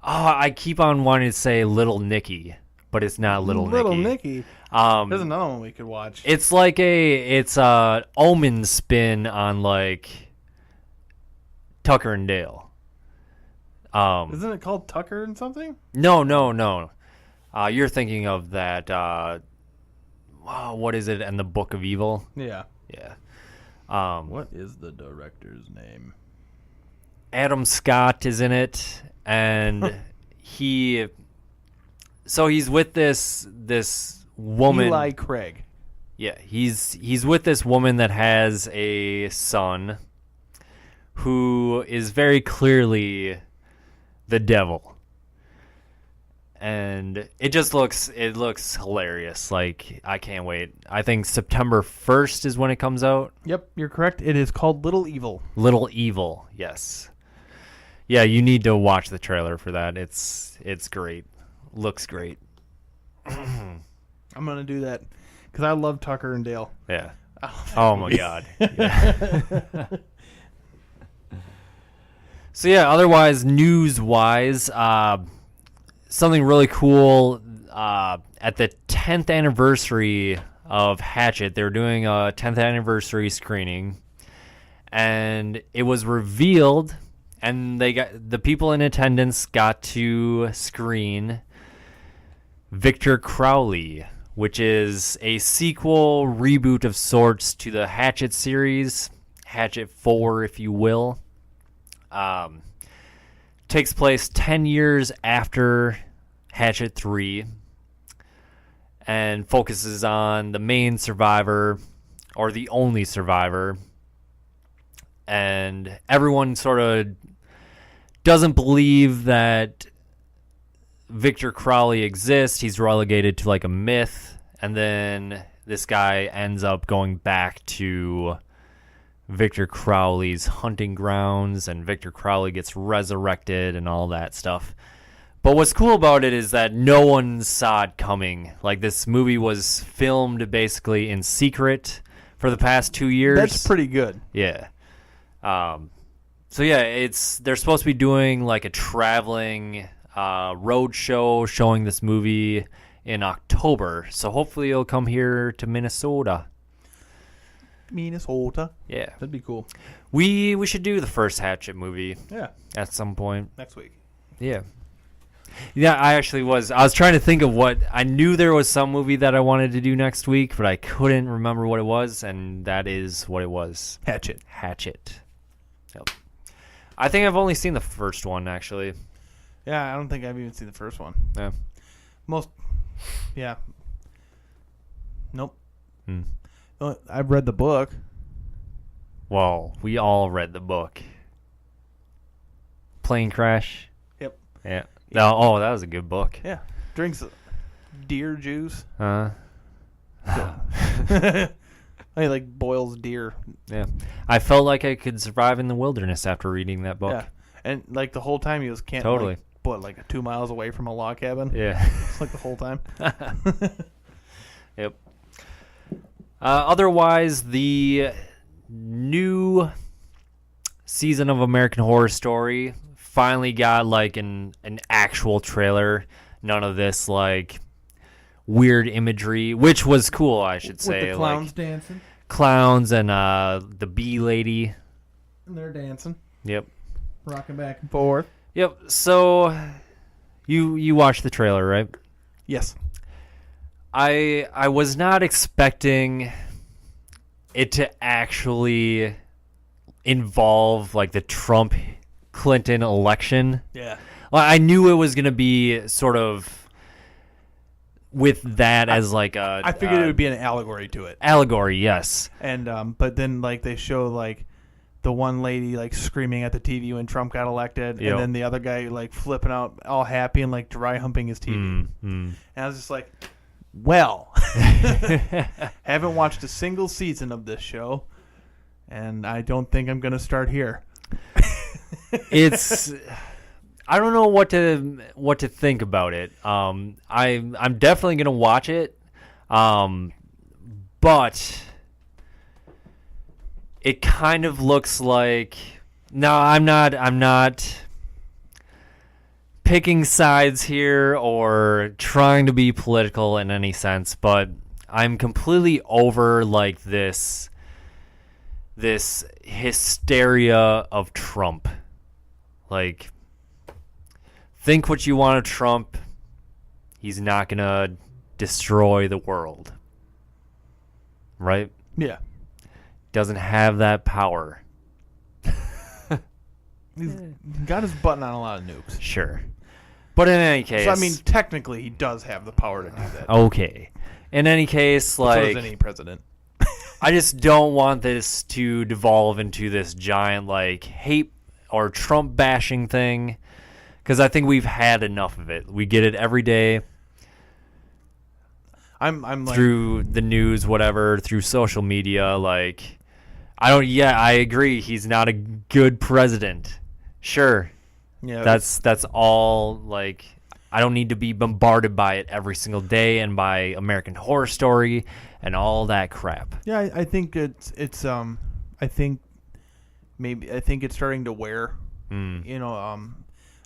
S2: I keep on wanting to say Little Nicky, but it's not Little
S3: Nicky. There's another one we could watch.
S2: It's like it's a Omen spin on like Tucker and Dale.
S3: Isn't it called Tucker and something?
S2: No. You're thinking of that. What is it? And the Book of Evil.
S3: Yeah. What is the director's name?
S2: Adam Scott is in it, and he's with this woman.
S3: Eli Craig.
S2: Yeah, he's with this woman that has a son who is very clearly the devil. And it looks hilarious. Like, I can't wait. I think September 1st is when it comes out.
S3: Yep, you're correct. It is called Little Evil.
S2: Little Evil, yes. Yeah, you need to watch the trailer for that. It's great. Looks great.
S3: I'm going to do that because I love Tucker and Dale.
S2: Yeah. Oh my God. Yeah. So yeah, otherwise, news-wise, something really cool. At the 10th anniversary of Hatchet, they're doing a 10th anniversary screening, and it was revealed, and the people in attendance got to screen Victor Crowley, which is a sequel reboot of sorts to the Hatchet series, Hatchet 4, if you will. Takes place 10 years after Hatchet 3 and focuses on the main survivor, or the only survivor, and everyone sort of doesn't believe that Victor Crowley exists. He's relegated to like a myth, and then this guy ends up going back to Victor Crowley's hunting grounds, and Victor Crowley gets resurrected and all that stuff. But what's cool about it is that no one saw it coming. Like, this movie was filmed basically in secret for the past 2 years.
S3: That's pretty good.
S2: Yeah. So yeah, they're supposed to be doing like a traveling road show showing this movie in October. So hopefully it'll come here to Minnesota.
S3: Minnesota.
S2: Yeah.
S3: That'd be cool.
S2: We should do the first Hatchet movie.
S3: Yeah.
S2: At some point.
S3: Next week.
S2: Yeah. Yeah, I was trying to think of what, I knew there was some movie that I wanted to do next week, but I couldn't remember what it was, and that is what it was.
S3: Hatchet.
S2: Yep. I think I've only seen the first one, actually.
S3: Yeah, I don't think I've even seen the first one.
S2: Yeah.
S3: Yeah. Nope.
S2: Hmm.
S3: I've read the book.
S2: Well, we all read the book. Plane Crash.
S3: Yep.
S2: Yeah. Oh, that was a good book.
S3: Yeah. Drinks deer juice. He like boils deer.
S2: Yeah. I felt like I could survive in the wilderness after reading that book.
S3: Yeah. And like the whole time he was
S2: Totally.
S3: like 2 miles away from a log cabin.
S2: Yeah.
S3: It's like the whole time.
S2: Yep. Otherwise, the new season of American Horror Story finally got like an actual trailer. None of this like weird imagery, which was cool, I should say.
S3: With the clowns
S2: like,
S3: dancing.
S2: Clowns and the bee lady.
S3: And they're dancing.
S2: Yep.
S3: Rocking back and forth.
S2: Yep. So you watched the trailer, right?
S3: Yes.
S2: I was not expecting it to actually involve like the Trump Clinton election.
S3: Yeah.
S2: Well, I knew it was going to be sort of with that as like a
S3: I figured it would be an allegory to it.
S2: Allegory, yes.
S3: And but then like they show like the one lady like screaming at the TV when Trump got elected,
S2: Yep.
S3: and then the other guy like flipping out all happy and like dry humping his TV. And I was just like, well, haven't watched a single season of this show, and I don't think I'm going to start here.
S2: It's I don't know what to think about it. I'm definitely gonna watch it, but it kind of looks like no. I'm not picking sides here or trying to be political in any sense, but I'm completely over like this hysteria of Trump. Like, think what you want of Trump. He's not going to destroy the world. Right?
S3: Yeah.
S2: Doesn't have that power.
S3: He's got his button on a lot of nukes.
S2: Sure. But in any case...
S3: So, I mean, technically, he does have the power to do that.
S2: Okay. In any case, like...
S3: So does any president.
S2: I just don't want this to devolve into this giant, like, hate or Trump bashing thing, because I think we've had enough of it. We get it every day.
S3: I'm like,
S2: through the news, whatever, through social media. Like, I agree. He's not a good president. Sure.
S3: yeah,
S2: That's all. Like, I don't need to be bombarded by it every single day and by American Horror Story and all that crap.
S3: Yeah, I think it's I think it's starting to wear. You know,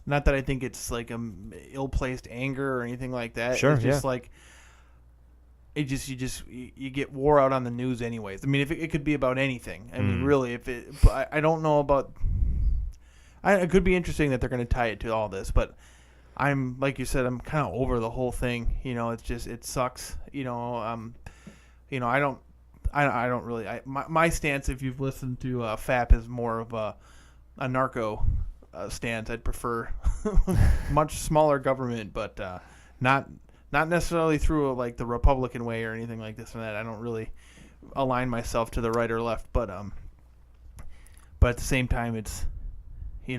S3: not that I think it's like ill-placed anger or anything like that.
S2: Sure,
S3: it's just like you get wore out on the news anyways. I mean, if it could be about anything. I mean, really, I don't know about. It could be interesting that they're going to tie it to all this, but I'm like you said, I'm kind of over the whole thing. You know, it sucks. You know, I don't really. My stance, if you've listened to FAP, is more of a narco stance. I'd prefer much smaller government, but not necessarily through like the Republican way or anything like this and that. I don't really align myself to the right or left, but at the same time, it's I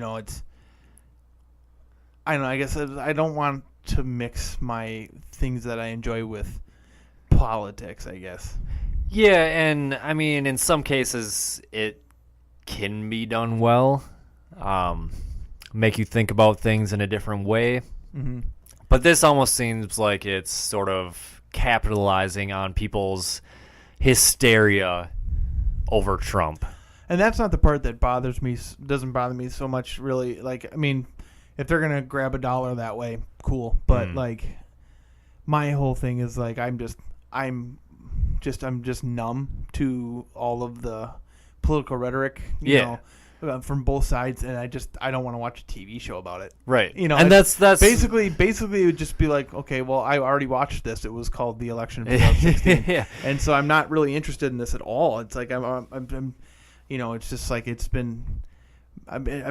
S3: don't know. I guess I don't want to mix my things that I enjoy with politics, I guess.
S2: Yeah, and I mean, in some cases, it can be done well. Make you think about things in a different way.
S3: Mm-hmm.
S2: But this almost seems like it's sort of capitalizing on people's hysteria over Trump.
S3: And that's not the part that doesn't bother me so much, really. Like, I mean, if they're going to grab a dollar that way, cool. But, like, my whole thing is, like, I'm just numb to all of the political rhetoric, you know, from both sides, and I don't want to watch a TV show about it.
S2: Right.
S3: You know,
S2: and that's
S3: basically it would just be like, okay, well, I already watched this. It was called The Election of 2016.
S2: Yeah.
S3: And so I'm not really interested in this at all. It's like I'm you know, it's just like I've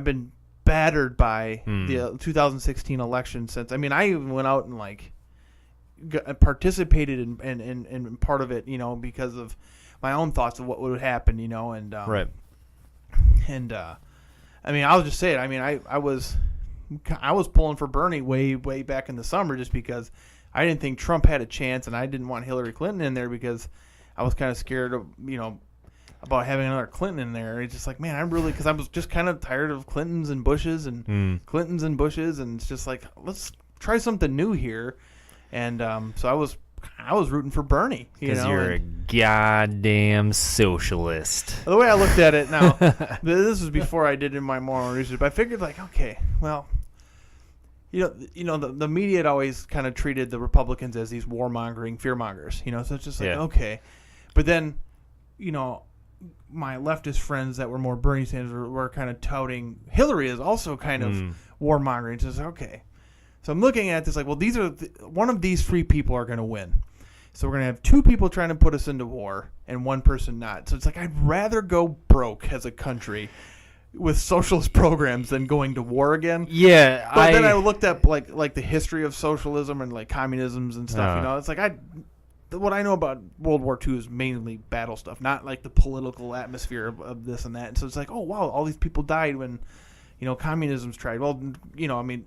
S3: been battered by the 2016 election since. I mean, I even went out and like participated in part of it, you know, because of my own thoughts of what would happen, you know, and
S2: right.
S3: And I mean, I'll just say it. I mean, I was pulling for Bernie way back in the summer just because I didn't think Trump had a chance, and I didn't want Hillary Clinton in there because I was kind of scared of about having another Clinton in there. It's just like, man, because I was just kind of tired of Clintons and Bushes and Clintons and Bushes, and it's just like, let's try something new here. And so I was rooting for Bernie.
S2: Because you're a goddamn socialist.
S3: The way I looked at it now, this was before I did in my moral research, but I figured like, okay, well, the media had always kind of treated the Republicans as these warmongering fearmongers, so it's just like, okay. But then, my leftist friends that were more Bernie Sanders were kind of touting Hillary as also kind of warmongering. So it's like, okay. So I'm looking at this like, well, one of these three people are going to win. So we're going to have two people trying to put us into war and one person not. So it's like, I'd rather go broke as a country with socialist programs than going to war again.
S2: Yeah.
S3: But then I looked up like the history of socialism and like communisms and stuff, It's like what I know about World War II is mainly battle stuff, not like the political atmosphere of this and that. And so it's like, oh, wow, all these people died when communism's tried. Well,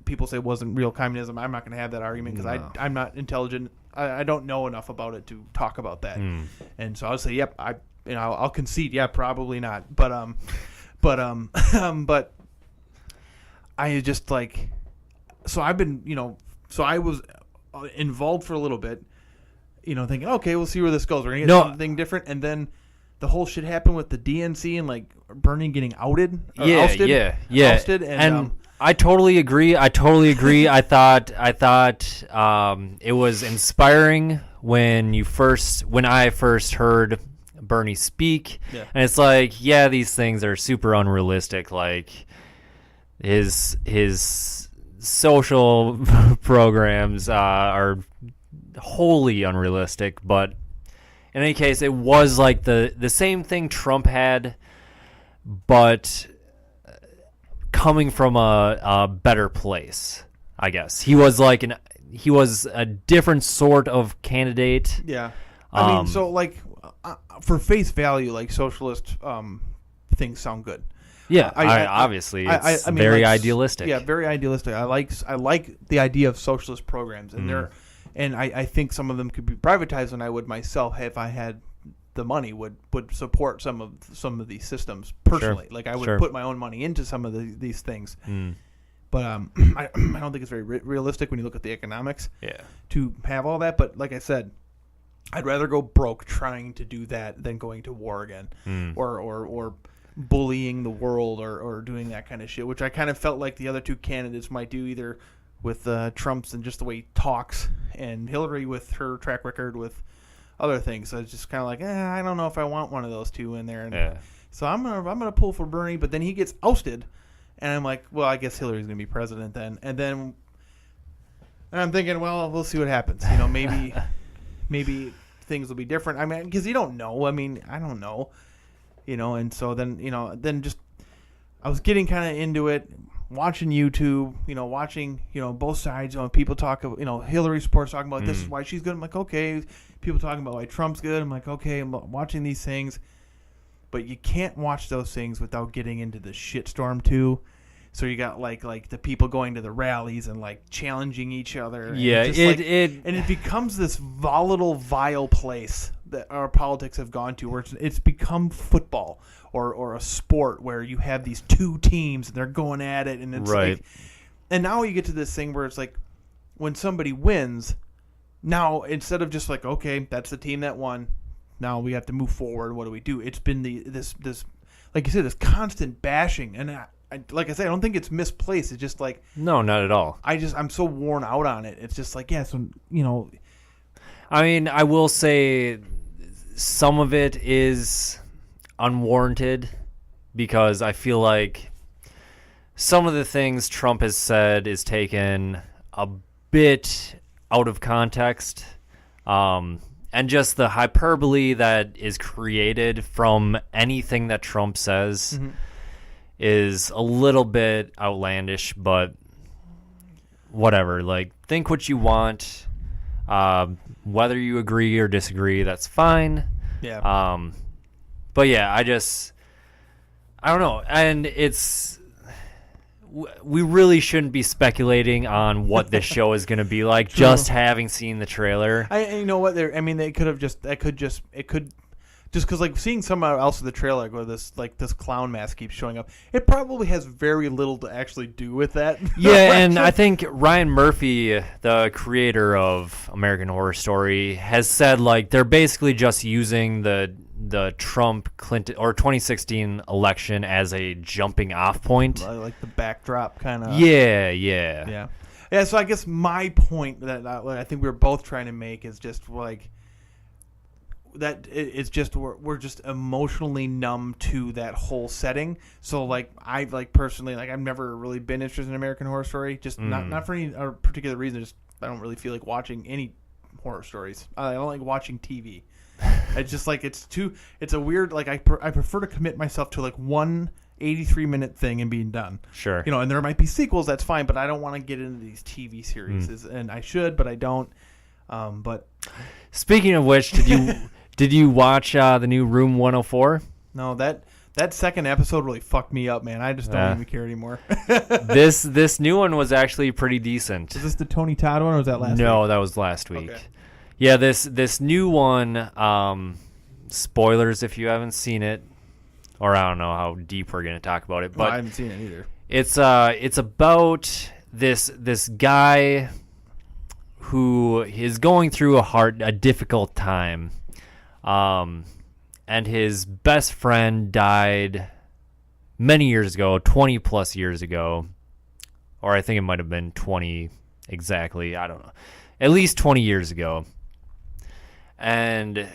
S3: people say it wasn't real communism. I'm not going to have that argument because I'm not intelligent. I don't know enough about it to talk about that. And so I'll say, yep, I'll concede, yeah, probably not. But I just like, so I've been, so I was involved for a little bit, thinking, okay, we'll see where this goes. We're going to get something different. And then the whole shit happened with the DNC and like Bernie getting ousted. Ousted, and
S2: I totally agree. I thought it was inspiring when I first heard Bernie speak, and it's like, these things are super unrealistic. Like his social programs are wholly unrealistic, but. In any case, it was like the same thing Trump had, but coming from a better place, I guess. He was a different sort of candidate.
S3: Yeah. So like for face value, like socialist things sound good.
S2: Yeah, obviously it's very idealistic.
S3: Yeah, very idealistic. I like the idea of socialist programs, and And I think some of them could be privatized, and I would myself, if I had the money, would support some of these systems personally.
S2: Sure.
S3: Like I would put my own money into some of these things. But I don't think it's very realistic when you look at the economics to have all that. But like I said, I'd rather go broke trying to do that than going to war again or bullying the world or doing that kind of shit, which I kind of felt like the other two candidates might do, either with Trump's and just the way he talks, and Hillary with her track record with other things. So it's just kind of like, I don't know if I want one of those two in there. And so I'm gonna pull for Bernie, but then he gets ousted, and I'm like, well, I guess Hillary's gonna be president then. And I'm thinking, well, we'll see what happens. Maybe things will be different. I mean, because you don't know. I mean, I don't know. And so then just I was getting kind of into it. Watching YouTube, watching, both sides, people talk, Hillary supporters talking about this is why she's good. I'm like, okay. People talking about why Trump's good. I'm like, okay. I'm watching these things, but you can't watch those things without getting into the shitstorm too. So you got like the people going to the rallies and like challenging each other.
S2: Yeah,
S3: and it becomes this volatile, vile place that our politics have gone to, where it's become football or a sport where you have these two teams and they're going at it, and it's like, and now you get to this thing where it's like, when somebody wins, now instead of just like, okay, that's the team that won, now we have to move forward. What do we do? It's been this like you said, this constant bashing, and like I said, I don't think it's misplaced. It's just like,
S2: no, not at all.
S3: I'm so worn out on it. It's just like,
S2: I mean, I will say some of it is unwarranted, because I feel like some of the things Trump has said is taken a bit out of context, and just the hyperbole that is created from anything that Trump says is a little bit outlandish, but whatever. Like, think what you want. Whether you agree or disagree, that's fine.
S3: Yeah.
S2: But yeah, I don't know. And we really shouldn't be speculating on what this show is going to be like, just having seen the trailer.
S3: You know what? They could Just because, like, seeing someone else in the trailer where this clown mask keeps showing up, it probably has very little to actually do with that.
S2: Yeah, and I think Ryan Murphy, the creator of American Horror Story, has said, like, they're basically just using the Trump-Clinton or 2016 election as a jumping off point.
S3: Like the backdrop kind of.
S2: Yeah.
S3: So I guess my point that I think we were both trying to make is just like that it's just we're just emotionally numb to that whole setting. So like I like personally, like I've never really been interested in American Horror Story, just not for any particular reason. Just I don't really feel like watching any horror stories. I don't like watching TV. It's just like it's a weird, like I prefer to commit myself to like one 83-minute thing and being done.
S2: Sure.
S3: You know, and there might be sequels, that's fine, but I don't want to get into these TV series. And I should, but I don't. But
S2: speaking of which, did you watch the new Room 104?
S3: No, that second episode really fucked me up, man. I just don't even care anymore.
S2: This new one was actually pretty decent.
S3: Is this the Tony Todd one, or was that last week?
S2: No, that was last week.
S3: Okay.
S2: Yeah, this new one, spoilers if you haven't seen it, or I don't know how deep we're going to talk about it, but
S3: I haven't seen it either.
S2: It's about this guy who is going through a difficult time, and his best friend died many years ago, 20 plus years ago, or I think it might have been 20 exactly, I don't know, at least 20 years ago. And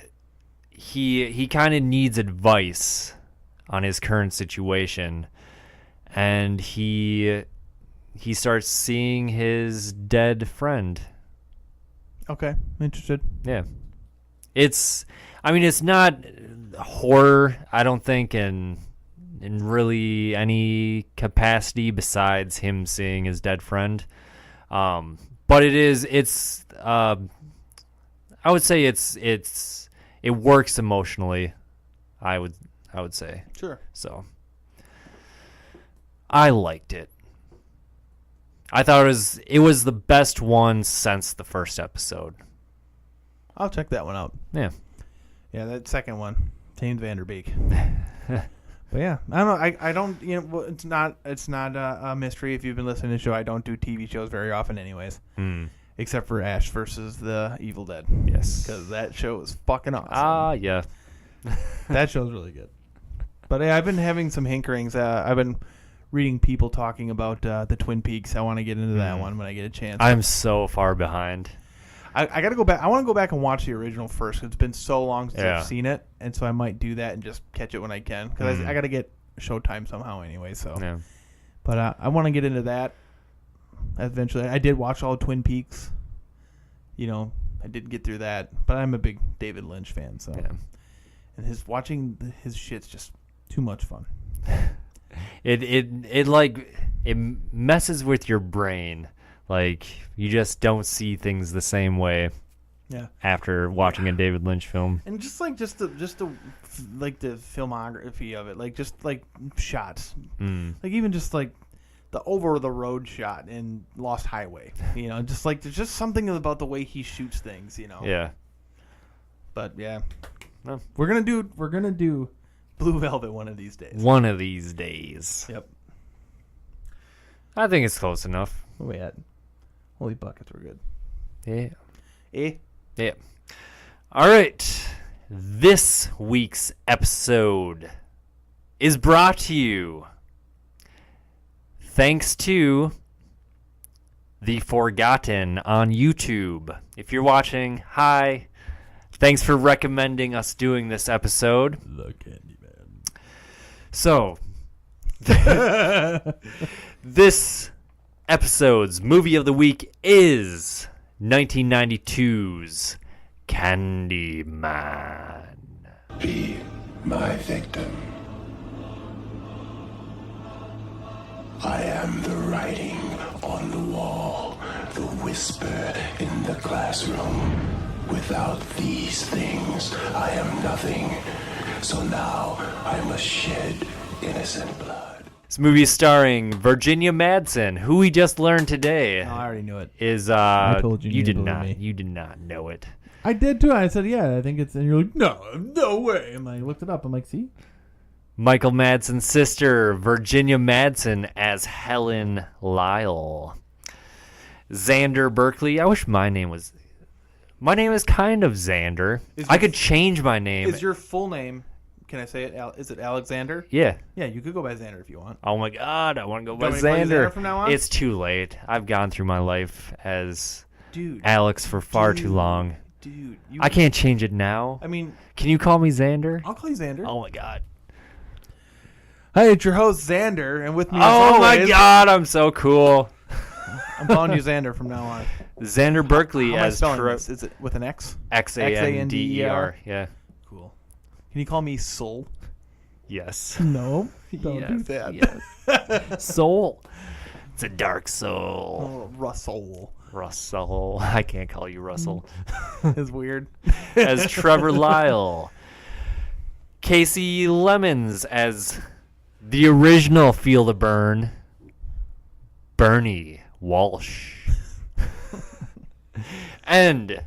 S2: he kind of needs advice on his current situation, and he starts seeing his dead friend.
S3: Okay, interested.
S2: Yeah. It's not horror, I don't think, in really any capacity besides him seeing his dead friend. But it's I would say it works emotionally. I would say.
S3: Sure.
S2: So I liked it. I thought it was the best one since the first episode.
S3: I'll check that one out.
S2: Yeah.
S3: Yeah, that second one, James Vanderbeek. But yeah, I don't know. I don't. You know, it's not a mystery if you've been listening to the show. I don't do TV shows very often, anyways. Except for Ash versus the Evil Dead.
S2: Yes.
S3: Because that show is fucking awesome.
S2: Yeah.
S3: That show's really good. But yeah, I've been having some hankerings. I've been reading people talking about the Twin Peaks. I want to get into that one when I get a chance.
S2: I'm so far behind.
S3: I got to go back. I want to go back and watch the original first. 'Cause it's been so long since I've seen it, and so I might do that and just catch it when I can. Because I got to get Showtime somehow anyway. So,
S2: yeah.
S3: But I want to get into that eventually. I did watch all Twin Peaks. You know, I did get through that, but I'm a big David Lynch fan. So, and watching his shit's just too much fun.
S2: It messes with your brain. Like, you just don't see things the same way.
S3: Yeah.
S2: After watching a David Lynch film,
S3: and just the filmography of it, like just like shots, like even just like the over the road shot in Lost Highway, you know, just like there's just something about the way he shoots things, you know.
S2: Yeah.
S3: But yeah,
S2: well,
S3: we're gonna do Blue Velvet one of these days.
S2: One of these days.
S3: Yep.
S2: I think it's close enough.
S3: Where we at? Holy buckets, we're good.
S2: Yeah. Yeah. All right. This week's episode is brought to you thanks to The Forgotten on YouTube. If you're watching, hi. Thanks for recommending us doing this episode.
S3: The Candyman.
S2: So, this episode's movie of the week is 1992's Candyman.
S1: Be my victim. I am the writing on the wall, the whisper in the classroom. Without these things, I am nothing. So now I must shed innocent blood.
S2: This movie starring Virginia Madsen, who we just learned today.
S3: No, I already knew it.
S2: Is
S4: I told you.
S2: you did
S4: believe
S2: not.
S4: me.
S2: You did not know it.
S4: I did too. I said, yeah, I think it's. And you're like, no way. And I looked it up. I'm like, see.
S2: Michael Madsen's sister, Virginia Madsen, as Helen Lyle. Xander Berkeley. I wish my name was. My name is kind of Xander. I could change my name.
S3: Is your full name? Can I say it? Is it Alexander?
S2: Yeah.
S3: Yeah, you could go by Xander if you want.
S2: Oh my God, I want to go by
S3: Want me to call you
S2: Xander.
S3: Xander from now on?
S2: It's too late. I've gone through my life as
S3: Dude.
S2: Alex for far too long.
S3: Dude.
S2: I can't change it now.
S3: I mean,
S2: Can you call me Xander?
S3: I'll call you Xander.
S2: Oh my God.
S3: Hey, it's your host Xander, and with me as
S2: Oh my
S3: always,
S2: God, I'm so cool.
S3: I'm calling you Xander from now on.
S2: Xander Berkeley
S3: How am I
S2: as
S3: spelling this? Is it with an X?
S2: Xander. Yeah.
S3: Cool. Can you call me Soul?
S2: Yes.
S4: No. Don't
S2: Yes.
S4: do that.
S2: Yes. Soul. It's a dark soul.
S3: Oh, Russell.
S2: Russell. I can't call you Russell.
S3: It's weird.
S2: As Trevor Lyle. Casey Lemons as the original Feel the Burn. Bernie Walsh. And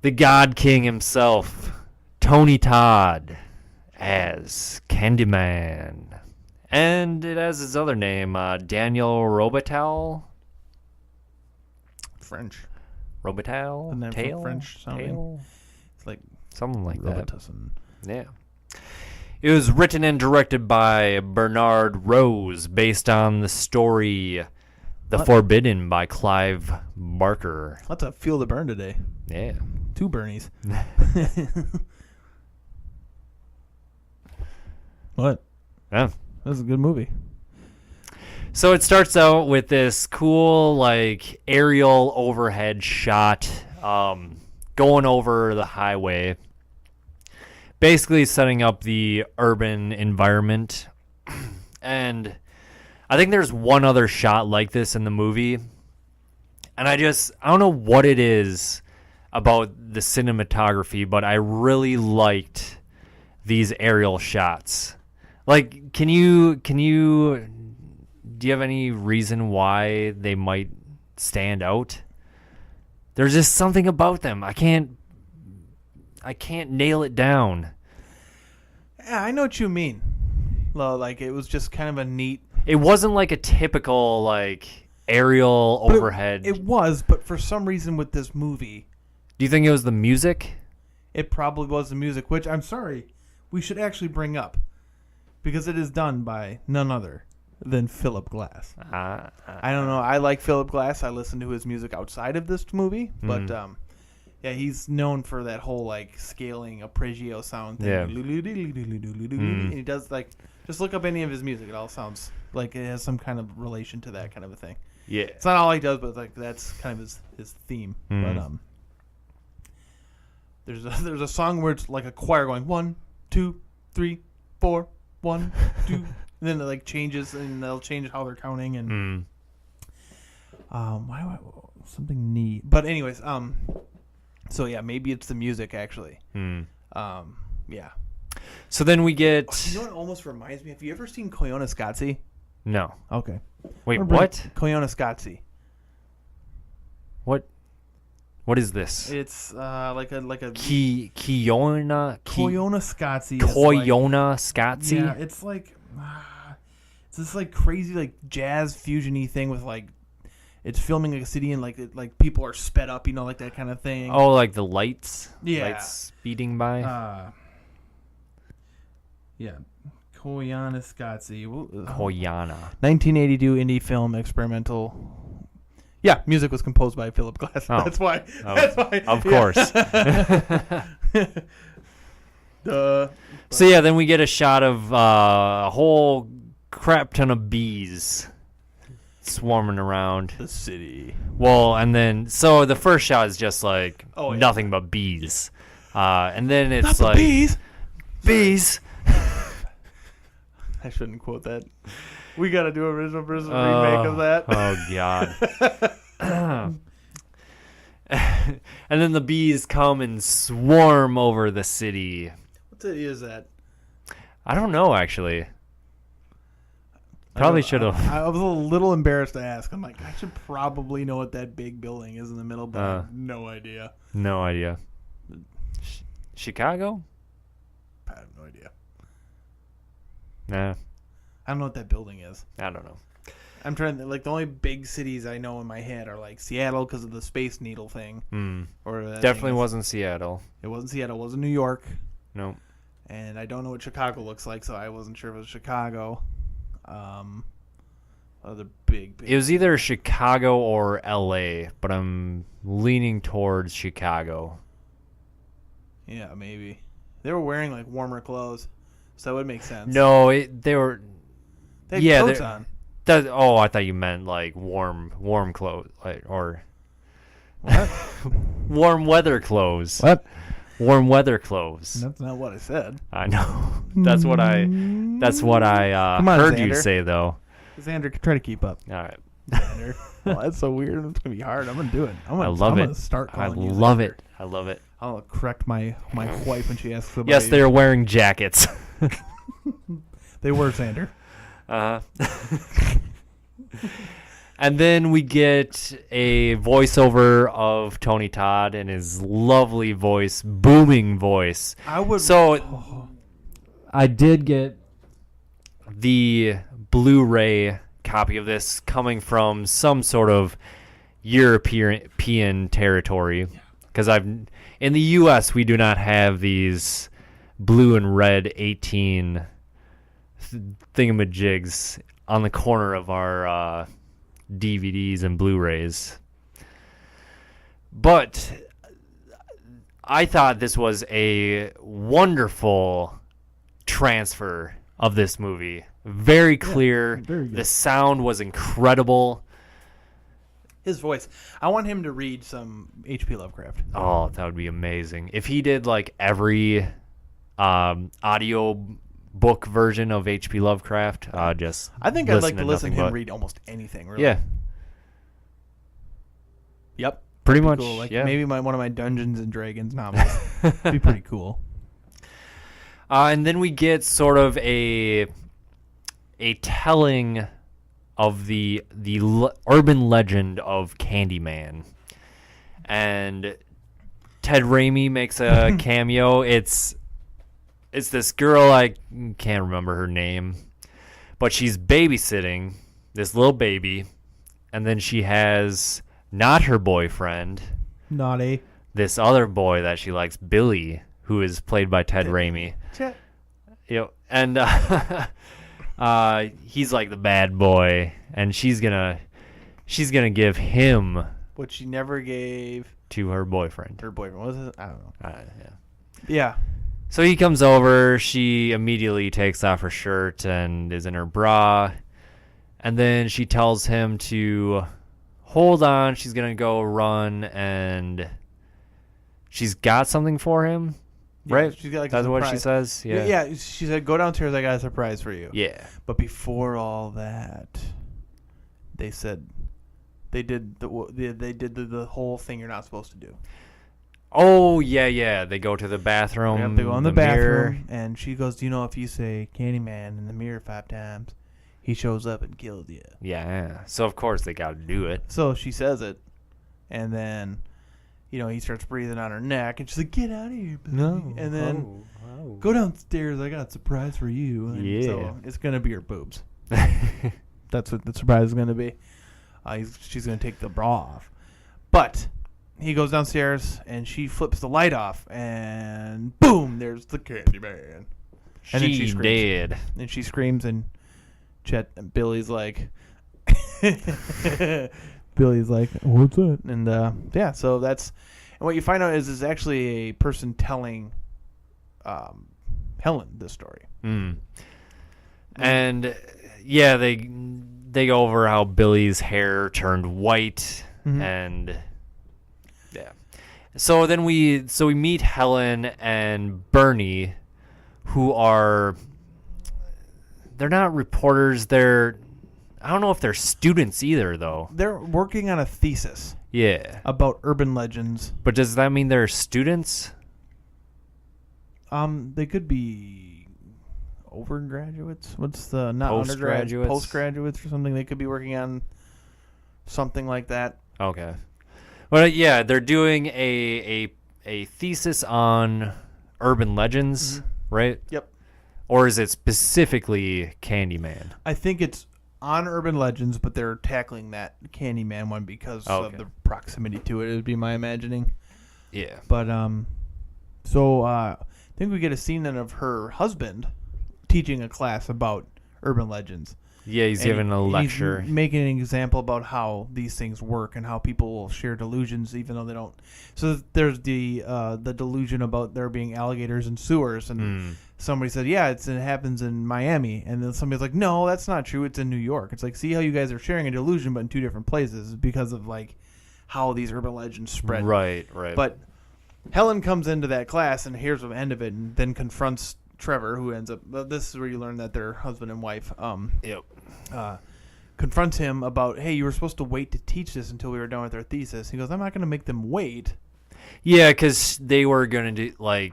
S2: the God King himself, Tony Todd, as Candyman. And it has his other name, Daniel Robital.
S3: French.
S2: Robital?
S3: Isn't that
S2: Tail?
S3: French sounding?
S2: Tail?
S3: It's like
S2: Something like that.
S3: Robitussin.
S2: Yeah. It was written and directed by Bernard Rose, based on the story The Forbidden by Clive Barker.
S3: Let's feel the burn today.
S2: Yeah.
S3: 2 Bernies. What?
S2: Yeah.
S3: That was a good movie.
S2: So it starts out with this cool, like, aerial overhead shot going over the highway, basically setting up the urban environment. And I think there's one other shot like this in the movie. And I don't know what it is about the cinematography, but I really liked these aerial shots. Like, do you have any reason why they might stand out? There's just something about them. I can't nail it down.
S3: Yeah, I know what you mean. Well, like, it was just kind of a neat...
S2: It wasn't like a typical, like, aerial overhead.
S3: It was, but for some reason with this movie...
S2: Do you think it was the music?
S3: It probably was the music, which I'm sorry, we should actually bring up. Because it is done by none other than Philip Glass. I don't know. I like Philip Glass. I listen to his music outside of this movie. But, yeah, he's known for that whole, like, scaling arpeggio sound thing.
S2: Yeah.
S3: And he does, like, just look up any of his music. It all sounds like it has some kind of relation to that kind of a thing.
S2: Yeah.
S3: It's not all he does, but, like, that's kind of his theme. But, there's a song where it's like a choir going 1, 2, 3, 4, 1, 2, and then it like changes, and they'll change how they're counting, and something neat. But anyways, so yeah, maybe it's the music actually. Yeah.
S2: So then we get.
S3: You know what almost reminds me? Have you ever seen Koyaanisqatsi?
S2: No.
S3: Okay.
S2: Wait, what?
S3: Koyaanisqatsi.
S2: What is this?
S3: It's like a
S2: Koyaanisqatsi.
S3: Koyaanisqatsi.
S2: Koyaanisqatsi.
S3: Yeah, it's like it's this like crazy like jazz fusiony thing with like it's filming like a city and like people are sped up, you know, like that kind of thing.
S2: Oh, like the lights?
S3: Yeah.
S2: Lights speeding by?
S3: Yeah. Koyaanisqatsi.
S2: Koyana.
S3: 1982 indie film experimental. Yeah, music was composed by Philip Glass.
S2: Oh.
S3: That's why.
S2: Oh,
S3: That's why.
S2: of course.
S3: Duh.
S2: So yeah, then we get a shot of a whole crap ton of bees swarming around
S3: The city.
S2: Well, and then so the first shot is just like
S3: yeah.
S2: nothing but bees, and then it's
S3: Not the
S2: like
S3: bees.
S2: bees.
S3: I shouldn't quote that. We got to do original versus remake of that.
S2: Oh God. And then the bees come and swarm over the city.
S3: What city is that?
S2: I don't know actually. Probably should have.
S3: I was a little embarrassed to ask. I'm like, I should probably know what that big building is in the middle, but I have no idea.
S2: No idea. Chicago?
S3: I have no idea.
S2: Nah,
S3: I don't know what that building is.
S2: I don't know.
S3: I'm trying to, like, the only big cities I know in my head are, like, Seattle because of the Space Needle thing. Or
S2: Definitely wasn't Seattle.
S3: It wasn't Seattle. It wasn't New York.
S2: Nope.
S3: And I don't know what Chicago looks like, so I wasn't sure if it was Chicago. Other big.
S2: It was either Chicago or L.A., but I'm leaning towards Chicago.
S3: Yeah, maybe. They were wearing, like, warmer clothes, so that would make sense.
S2: No, they were.
S3: They had coats on.
S2: I thought you meant like warm clothes, or
S3: What?
S2: warm weather clothes.
S4: What?
S2: Warm weather clothes.
S3: That's not what I said.
S2: I know. That's what I
S3: Come on,
S2: heard you
S3: Xander.
S2: say though.
S3: Xander, try to keep up.
S2: All right.
S3: Xander. Oh, that's so weird. It's gonna be hard. I'm gonna do it. I'm
S2: I
S3: gonna
S2: love it.
S3: Start
S2: I
S3: calling you
S2: love
S3: Xander.
S2: it. I love it.
S3: I'll correct my wife when she asks about
S2: Yes, they're wearing jackets.
S3: They were Xander.
S2: And then we get a voiceover of Tony Todd and his lovely voice, booming voice. I did get the Blu-ray copy of this coming from some sort of European territory, because in the U.S. we do not have these blue and red 18 thingamajigs on the corner of our DVDs and Blu-rays. But I thought this was a wonderful transfer of this movie. Very clear.
S4: very good.
S2: The sound was incredible.
S3: His voice. I want him to read some H.P. Lovecraft.
S2: Oh, that would be amazing. If he did like every audio book version of H.P. Lovecraft, just
S3: I think I'd like to listen to him
S2: but-
S3: read almost anything. Really.
S2: Yeah,
S3: Yep.
S2: pretty
S3: That'd
S2: much.
S3: be cool. Like
S2: yeah.
S3: maybe one of my Dungeons and Dragons novels. It'd be pretty cool.
S2: And then we get sort of a telling of the urban legend of Candyman, and Ted Raimi makes a cameo. It's this girl, I can't remember her name, but she's babysitting this little baby, and then she has not her boyfriend,
S4: Naughty.
S2: this other boy that she likes, Billy, who is played by Ted Raimi.
S3: Chet.
S2: And he's like the bad boy, and she's gonna give him
S3: What she never gave
S2: to her boyfriend.
S3: her boyfriend. What was it? I don't know.
S2: Yeah.
S3: Yeah.
S2: So he comes over. She immediately takes off her shirt and is in her bra, and then she tells him to hold on. She's gonna go run, and she's got something for him.
S3: Yeah,
S2: Right?
S3: she's got, like, a
S2: That's what she
S3: surprise.
S2: says. Yeah.
S3: Yeah. She said, "Go downstairs. I got a surprise for you."
S2: Yeah.
S3: But before all that, they said they did the whole thing you're not supposed to do.
S2: Oh yeah. They go to the bathroom.
S3: Yep, they go in the
S2: mirror.
S3: bathroom, and she goes, "Do you know if you say Candyman in the mirror 5 times, he shows up and kills you?"
S2: Yeah. So of course they got to do it.
S3: So she says it, and then, he starts breathing on her neck, and she's like, "Get out of here, baby." And then go downstairs. I got a surprise for you. And
S2: Yeah.
S3: So it's gonna be her boobs. That's what the surprise is gonna be. She's gonna take the bra off, but he goes downstairs and she flips the light off, and boom, there's the Candyman. And then she
S2: She
S3: screams.
S2: did.
S3: And she screams, and Billy's like,
S4: What's that?
S3: and yeah, so that's, and what you find out is actually a person telling Helen this story.
S2: And yeah, they go over how Billy's hair turned white, and yeah. So then we meet Helen and Bernie, who they're not reporters. I don't know if they're students either, though.
S3: They're working on a thesis
S2: Yeah.
S3: about urban legends.
S2: But does that mean they're students?
S3: They could be overgraduates. What's the not undergraduates, postgraduates or something? They could be working on something like that.
S2: Okay. Well, yeah, they're doing a thesis on urban legends, right?
S3: Yep.
S2: Or is it specifically Candyman?
S3: I think it's on urban legends, but they're tackling that Candyman one because of the proximity to it. It would be my imagining.
S2: Yeah.
S3: But so I think we get a scene then of her husband teaching a class about urban legends.
S2: Yeah, he's giving a lecture.
S3: He's making an example about how these things work and how people will share delusions even though they don't. So there's the delusion about there being alligators in sewers, and somebody said, yeah, it happens in Miami, and then somebody's like, no, that's not true. It's in New York. It's like, see how you guys are sharing a delusion, but in two different places because of like how these urban legends spread.
S2: Right.
S3: But Helen comes into that class and hears the end of it, and then confronts Trevor, who ends up. This is where you learn that they're husband and wife. Confronts him about, hey, you were supposed to wait to teach this until we were done with our thesis. He goes, I'm not going to make them wait.
S2: Yeah, because they were going to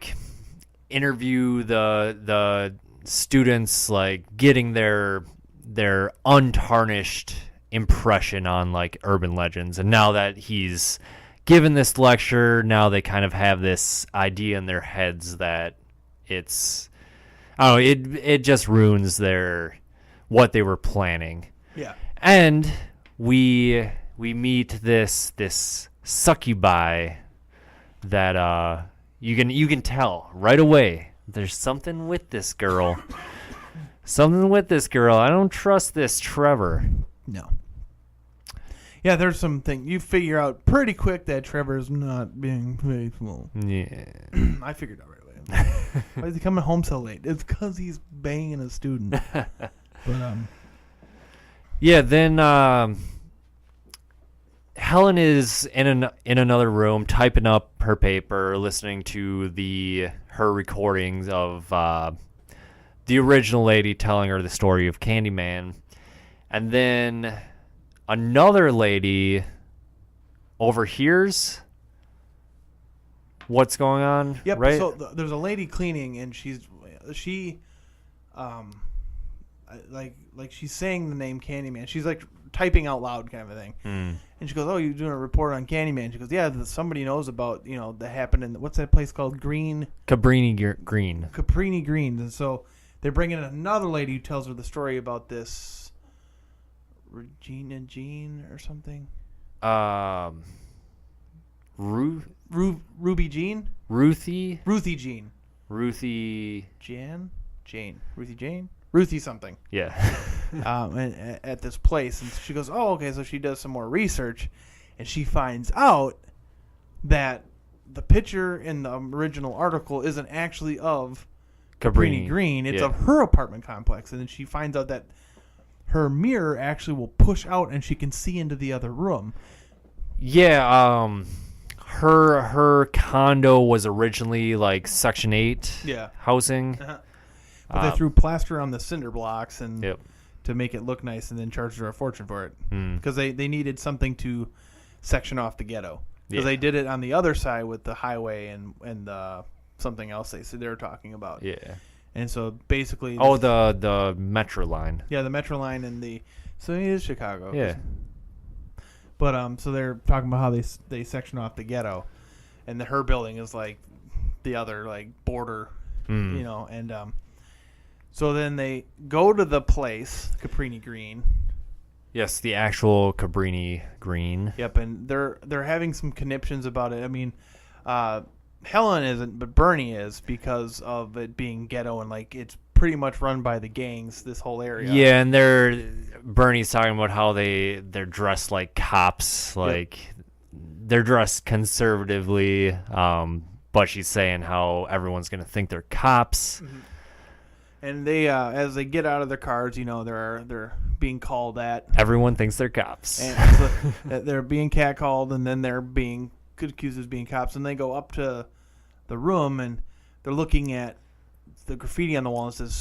S2: interview the students, like getting their untarnished impression on like urban legends, and now that he's given this lecture, now they kind of have this idea in their heads that it's, I don't know, it just ruins what they were planning.
S3: Yeah.
S2: And we meet this succubi that you can tell right away there's something with this girl. I don't trust this Trevor.
S3: No. Yeah, there's something you figure out pretty quick that Trevor's not being faithful.
S2: Yeah.
S3: I figured out right away. Why is he coming home so late? It's because he's banging a student. But
S2: yeah, then Helen is in another room typing up her paper, listening to her recordings of the original lady telling her the story of Candyman, and then another lady overhears what's going on.
S3: Yep.
S2: Right.
S3: So there's a lady cleaning, and she she's saying the name Candyman. She's like typing out loud kind of a thing. And she goes, oh, you're doing a report on Candyman. She goes, yeah, somebody knows about, that happened in, what's that place called?
S2: Cabrini Green.
S3: Caprini Green. And so they bring in another lady who tells her the story about this Regina Jean or something. Ruby Jean?
S2: Ruthie
S3: Jean.
S2: Ruthie
S3: Jane. Ruthie Jane? Ruthie something.
S2: Yeah.
S3: At this place. And she goes, oh, okay. So she does some more research, and she finds out that the picture in the original article isn't actually of Cabrini Green. It's of her apartment complex. And then she finds out that her mirror actually will push out, and she can see into the other room.
S2: Yeah. Her condo was originally like Section 8 housing.
S3: Uh-huh. But they threw plaster on the cinder blocks and to make it look nice, and then charged her a fortune for it because they needed something to section off the ghetto, because they did it on the other side with the highway and something else they were talking about. Yeah, and so basically,
S2: the Metro line.
S3: Yeah, the Metro line and so it is Chicago.
S2: Yeah,
S3: but so they're talking about how they section off the ghetto, and her building is like the other like border, and so then they go to the place, Cabrini Green.
S2: Yes, the actual Cabrini Green.
S3: Yep, and they're having some conniptions about it. I mean, Helen isn't, but Bernie is, because of it being ghetto and like it's pretty much run by the gangs, this whole area.
S2: Yeah, and Bernie's talking about how they're dressed like cops, like they're dressed conservatively, but she's saying how everyone's going to think they're cops. Mm-hmm.
S3: And they, as they get out of their cars, they're being called at.
S2: Everyone thinks they're cops.
S3: And so they're being catcalled, and then they're being accused as being cops. And they go up to the room, and they're looking at the graffiti on the wall. And it says,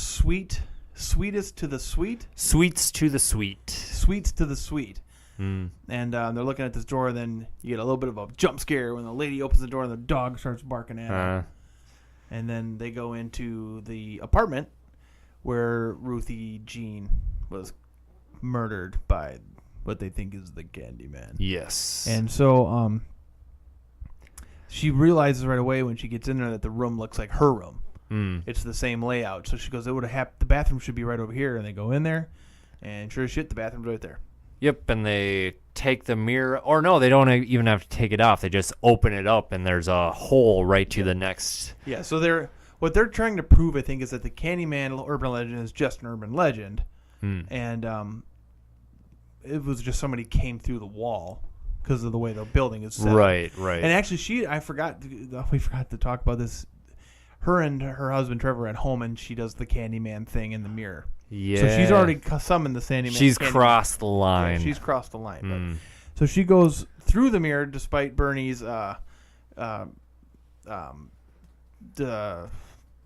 S3: sweetest to the sweet.
S2: Sweets to the sweet.
S3: Sweets to the sweet. And they're looking at this door, and then you get a little bit of a jump scare when the lady opens the door and the dog starts barking at her. And then they go into the apartment, where Ruthie Jean was murdered by what they think is the Candyman.
S2: Yes.
S3: And so she realizes right away when she gets in there that the room looks like her room. It's the same layout. So she goes, "It would have the bathroom should be right over here." And they go in there, and sure as shit, the bathroom's right there.
S2: Yep, and they take the mirror, or no, they don't even have to take it off. They just open it up, and there's a hole right to the next.
S3: Yeah, so what they're trying to prove, I think, is that the Candyman urban legend is just an urban legend, and it was just somebody came through the wall because of the way the building is set.
S2: Right.
S3: And actually, we forgot to talk about this. Her and her husband Trevor are at home, and she does the Candyman thing in the mirror.
S2: Yeah.
S3: So she's already summoned the Candyman.
S2: She's crossed the line.
S3: Yeah, she's crossed the line. But, so she goes through the mirror despite Bernie's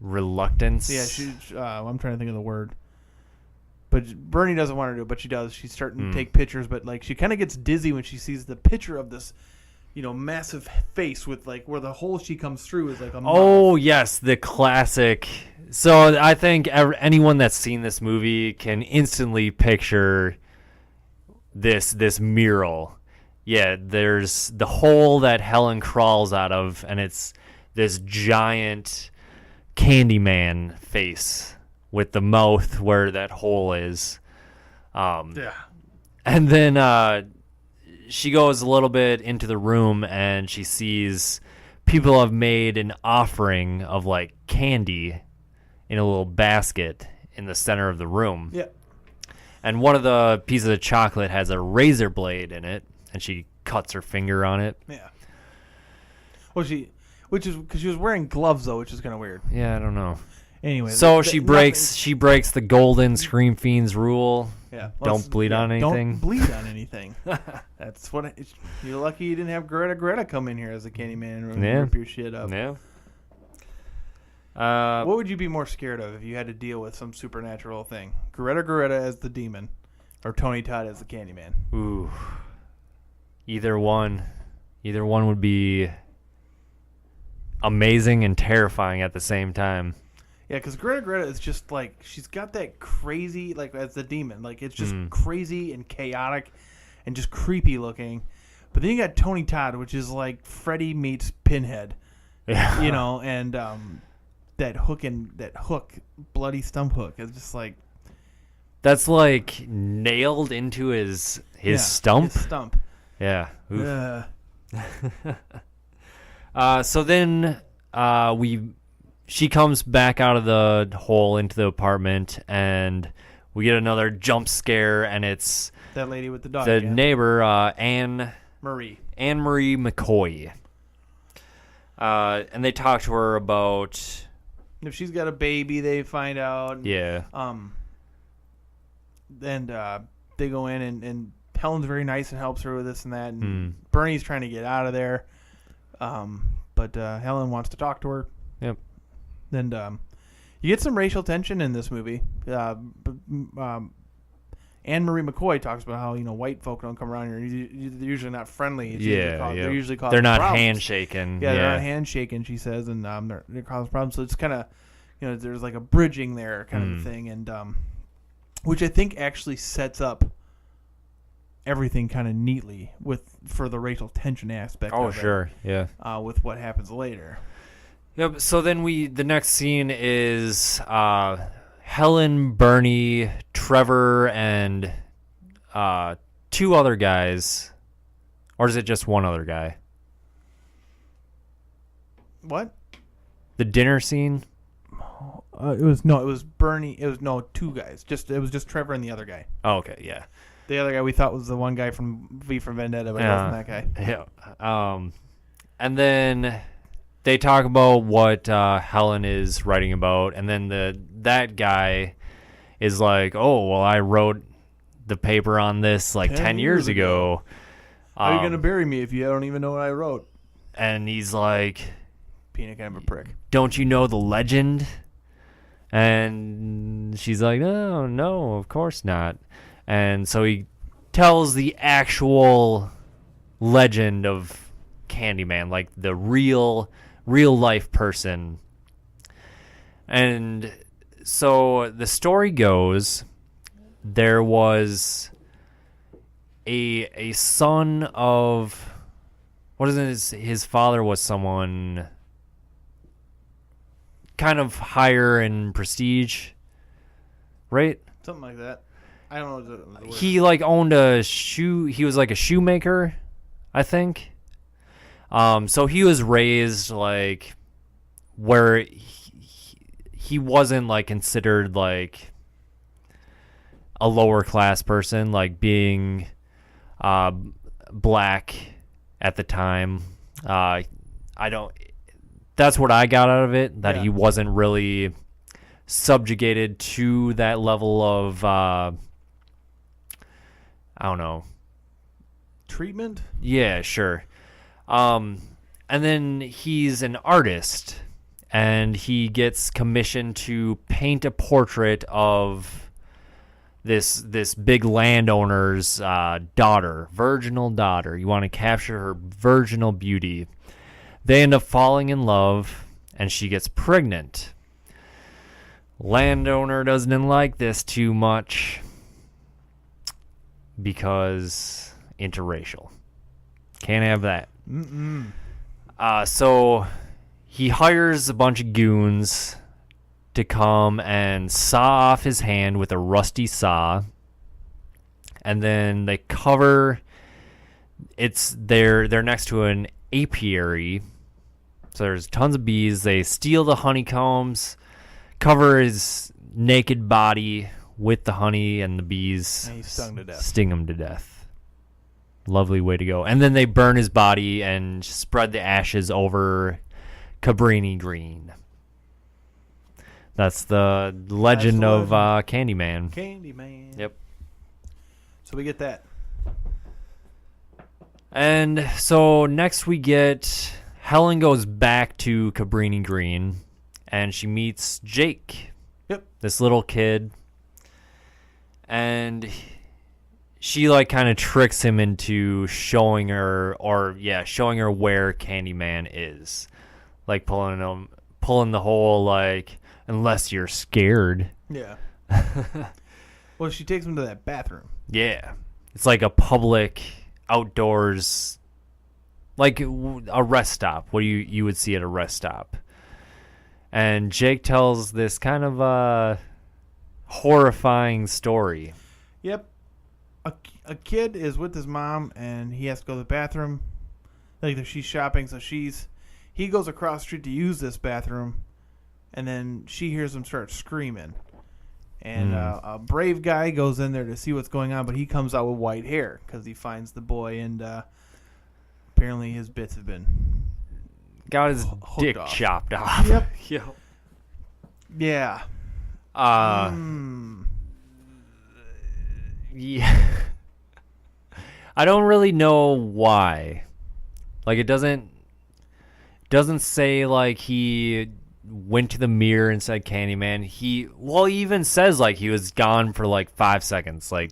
S2: reluctance.
S3: Yeah, she's. I'm trying to think of the word. But Bernie doesn't want her to, but she does. She's starting to take pictures, but like she kind of gets dizzy when she sees the picture of this, massive face with like where the hole she comes through is like a.
S2: Oh yes, the classic. So I think anyone that's seen this movie can instantly picture this mural. Yeah, there's the hole that Helen crawls out of, and it's this giant Candyman face with the mouth where that hole is.
S3: Yeah.
S2: And then she goes a little bit into the room, and she sees people have made an offering of like candy in a little basket in the center of the room.
S3: Yeah.
S2: And one of the pieces of chocolate has a razor blade in it, and she cuts her finger on it.
S3: Yeah. Well, which is because she was wearing gloves though, which is kind of weird.
S2: Yeah, I don't know.
S3: Anyway,
S2: So she breaks the golden Scream Fiends rule.
S3: Yeah.
S2: Don't bleed on anything.
S3: Don't bleed on anything. That's what. You're lucky you didn't have Greta come in here as a Candyman and rip your shit up.
S2: Yeah.
S3: What would you be more scared of if you had to deal with some supernatural thing? Greta as the demon, or Tony Todd as the Candyman?
S2: Ooh. Either one would be amazing and terrifying at the same time.
S3: Yeah, because Greta is just like, she's got that crazy, like as the demon, like it's just crazy and chaotic and just creepy looking. But then you got Tony Todd, which is like Freddy meets Pinhead.
S2: Yeah.
S3: And that hook, bloody stump hook, is just like,
S2: that's like nailed into his stump.
S3: His stump.
S2: Yeah.
S3: Oof.
S2: So then she comes back out of the hole into the apartment, and we get another jump scare, and it's
S3: That lady with the dog.
S2: the neighbor, Anne Marie McCoy. And they talk to her about
S3: if she's got a baby, they find out.
S2: Yeah.
S3: And they go in, and Helen's very nice and helps her with this and that. And Bernie's trying to get out of there. But Helen wants to talk to her.
S2: Yep.
S3: And you get some racial tension in this movie. Anne Marie McCoy talks about how white folk don't come around here. They're usually not friendly. They're usually causing
S2: They're not
S3: problems.
S2: handshaking.
S3: Yeah, they're not handshaking. She says, and they're causing problems. So it's kind of there's like a bridging there kind of thing, and which I think actually sets up everything kind of neatly for the racial tension aspect.
S2: Oh,
S3: of
S2: sure,
S3: it, with what happens later.
S2: Yep. So then the next scene is Helen, Bernie, Trevor, and two other guys, or is it just one other guy?
S3: What?
S2: The dinner scene.
S3: It was Bernie. It was two guys. It was just Trevor and the other guy.
S2: Oh, okay, yeah.
S3: The other guy we thought was the one guy from V for Vendetta, but it wasn't that guy.
S2: Yeah. And then they talk about what Helen is writing about, and then that guy is like, "Oh, well, I wrote the paper on this like 10 years ago.
S3: How are you gonna bury me if you don't even know what I wrote?"
S2: And he's like,
S3: "Peanut kind of a prick.
S2: Don't you know the legend?" And she's like, no, of course not. And so he tells the actual legend of Candyman, like the real life person. And So the story goes, there was a son of, what is it? His father was someone kind of higher in prestige, right?
S3: Something like that. I don't know the word.
S2: He like owned a shoe. He was like a shoemaker, I think. So he was raised like where he wasn't like considered like a lower class person, like being black at the time. That's what I got out of it, that he wasn't really subjugated to that level of I don't know.
S3: Treatment?
S2: Yeah, sure. And then he's an artist, and he gets commissioned to paint a portrait of this big landowner's daughter, virginal daughter. You want to capture her virginal beauty. They end up falling in love, and she gets pregnant. Landowner doesn't like this too much because interracial. Can't have that. So he hires a bunch of goons to come and saw off his hand with a rusty saw, and then they cover. They're next to an apiary, so there's tons of bees. They steal the honeycombs, cover his naked body with the honey, and the bees
S3: And he's stung to death.
S2: sting him to death. Lovely way to go. And then they burn his body and spread the ashes over Cabrini Green. That's the legend of Candyman.
S3: Candyman.
S2: Yep.
S3: So we get that.
S2: And so next we get Helen goes back to Cabrini Green, and she meets Jake.
S3: Yep.
S2: This little kid. And she like kind of tricks him into showing her where Candyman is. Like pulling the whole like, unless you're scared.
S3: Yeah. Well, she takes him to that bathroom.
S2: Yeah. It's like a public outdoors, like a rest stop, what you would see at a rest stop. And Jake tells this kind of horrifying story.
S3: Yep. A kid is with his mom, and he has to go to the bathroom. Like she's shopping, so he goes across the street to use this bathroom, and then she hears him start screaming. And a brave guy goes in there to see what's going on, but he comes out with white hair because he finds the boy, and apparently his bits have been
S2: Got his dick
S3: off.
S2: chopped off.
S3: Yep.
S2: Yep.
S3: Yeah.
S2: Yeah. I don't really know why. Like it doesn't say like he went to the mirror and said Candyman. He even says like he was gone for like 5 seconds, like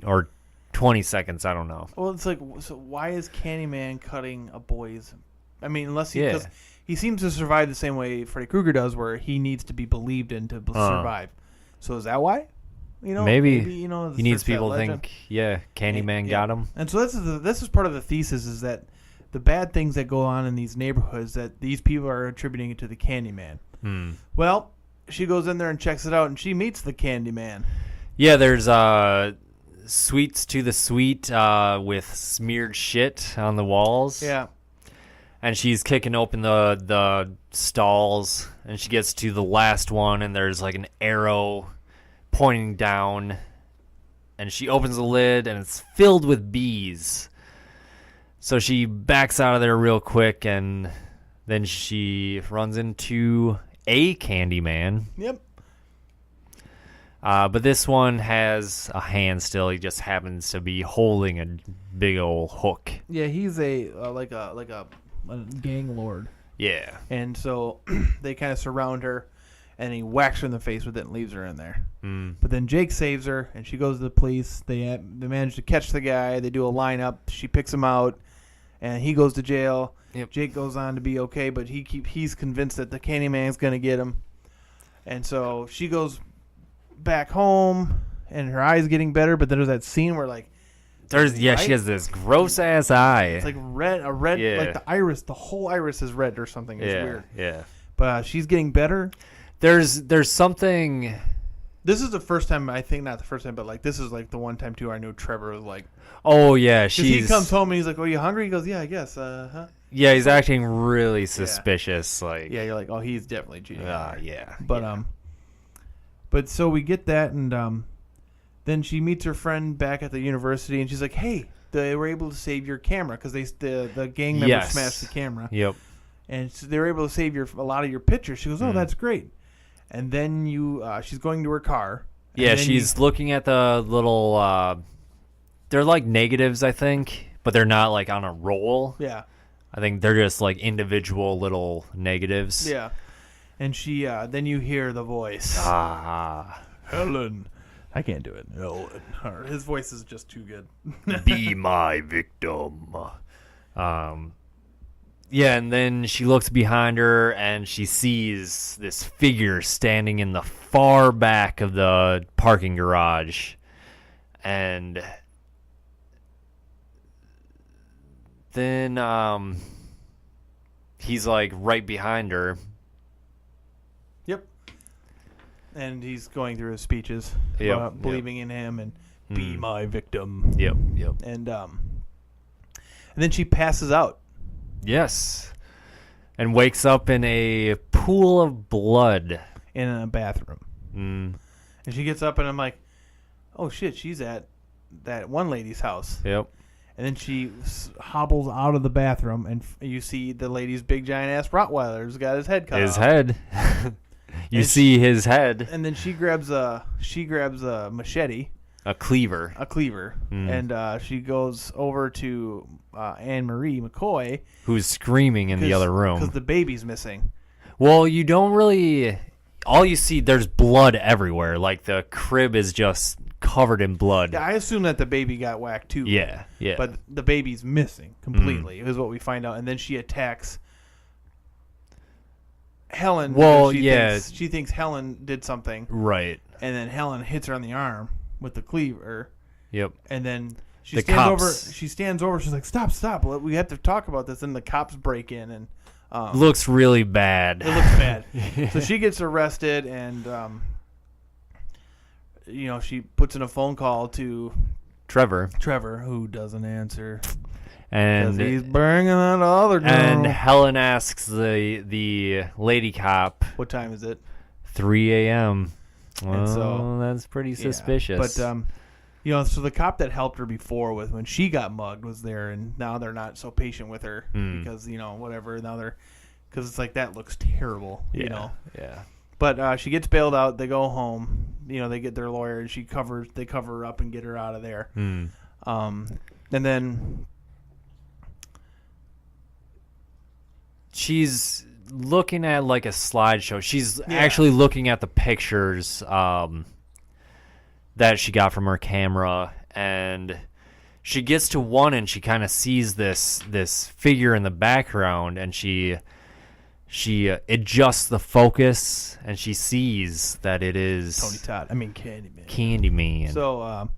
S2: or 20 seconds, I don't know.
S3: Well, it's like, so why is Candyman cutting a boy's? I mean, unless because he seems to survive the same way Freddy Krueger does, where he needs to be believed in to survive. So is that why? You know,
S2: maybe
S3: you know,
S2: he needs people to think, Candyman got him.
S3: And so this is part of the thesis, is that the bad things that go on in these neighborhoods, that these people are attributing it to the Candyman. Well, she goes in there and checks it out, and she meets the Candyman.
S2: Yeah, there's sweets to the sweet with smeared shit on the walls.
S3: Yeah.
S2: And she's kicking open the stalls, and she gets to the last one, and there's like an arrow pointing down, and she opens the lid, and it's filled with bees. So she backs out of there real quick, and then she runs into a Candyman.
S3: Yep.
S2: But this one has a hand still. He just happens to be holding a big old hook.
S3: Yeah, he's a like a
S4: gang lord.
S2: Yeah.
S3: And so they kind of surround her, and he whacks her in the face with it and leaves her in there. But then Jake saves her, and she goes to the police. They manage to catch the guy. They do a lineup. She picks him out, and he goes to jail.
S2: Yep.
S3: Jake goes on to be okay, but he's convinced that the Candyman's going to get him. And so she goes back home, and her eye's getting better. But then there's that scene where like,
S2: she has this gross ass eye.
S3: it's like red, like the iris, the whole iris is red or something. It's weird.
S2: Yeah.
S3: But she's getting better.
S2: There's something.
S3: This is the first time, I think, not the first time, but like this is like the one time too I knew Trevor was like,
S2: oh yeah,
S3: he comes home and he's like, "Oh, you hungry?" He goes, "Yeah, I guess." Huh?
S2: Yeah, he's acting really suspicious. Like,
S3: yeah, you're like, "Oh, he's definitely cheating."
S2: Yeah.
S3: But so we get that, and then she meets her friend back at the university, and she's like, "Hey, they were able to save your camera because the gang members smashed the camera."
S2: Yep.
S3: And so they were able to save a lot of your pictures. She goes, "Oh, that's great." And then she's going to her car.
S2: Yeah, she's looking at the little. They're like negatives, I think, but they're not like on a roll.
S3: Yeah.
S2: I think they're just like individual little negatives.
S3: Yeah. And she then you hear the voice. Helen. I can't do it. Helen. His voice is just too good.
S2: Be my victim. Yeah, and then she looks behind her and she sees this figure standing in the far back of the parking garage. And then he's like right behind her.
S3: Yep. And he's going through his speeches, believing in him and be my victim.
S2: Yep.
S3: And then she passes out.
S2: Yes. And wakes up in a pool of blood.
S3: In a bathroom.
S2: Mm.
S3: And she gets up and I'm like, oh shit, she's at that one lady's house.
S2: Yep.
S3: And then she hobbles out of the bathroom and you see the lady's big giant ass Rottweiler's got his head cut off.
S2: His head. You see his head.
S3: And then she grabs a machete.
S2: A cleaver.
S3: And she goes over to Anne-Marie McCoy.
S2: Who's screaming in the other room.
S3: Because the baby's missing.
S2: Well, you don't really... All you see, there's blood everywhere. Like, the crib is just covered in blood.
S3: Yeah, I assume that the baby got whacked, too.
S2: Yeah.
S3: But the baby's missing completely, is what we find out. And then she attacks Helen.
S2: Well,
S3: She thinks Helen did something.
S2: Right.
S3: And then Helen hits her on the arm with the cleaver.
S2: Yep.
S3: And then she
S2: the
S3: stands
S2: cops.
S3: over. She stands over. She's like, "Stop! We have to talk about this." And the cops break in, and
S2: looks really bad.
S3: It looks bad. So she gets arrested, and she puts in a phone call to
S2: Trevor,
S3: who doesn't answer,
S2: and
S3: he's banging that other girl.
S2: And Helen asks the lady cop,
S3: "What time is it?"
S2: 3 a.m. Well,
S3: and so
S2: that's pretty suspicious.
S3: But so the cop that helped her before with when she got mugged was there, and now they're not so patient with her because whatever. Now they're because it's like that looks terrible.
S2: Yeah.
S3: But she gets bailed out. They go home. They get their lawyer, and they cover her up and get her out of there. And then
S2: she's looking at like a slideshow. She's actually looking at the pictures that she got from her camera, and she gets to one and she kind of sees this figure in the background, and she adjusts the focus and she sees that it is Candyman.
S3: So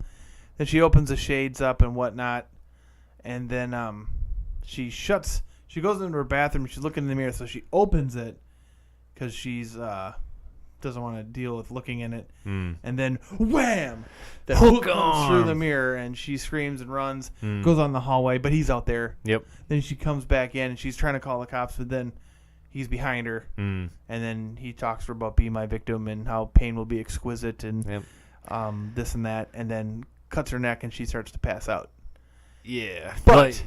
S3: then she opens the shades up and whatnot, and then she goes into her bathroom. She's looking in the mirror, so she opens it because she's doesn't want to deal with looking in it. And then wham! The hook comes through the mirror, and she screams and runs, goes on the hallway, but he's out there.
S2: Yep.
S3: Then she comes back in, and she's trying to call the cops, but then he's behind her. And then he talks to her about being my victim and how pain will be exquisite and this and that, and then cuts her neck, and she starts to pass out.
S2: Yeah. But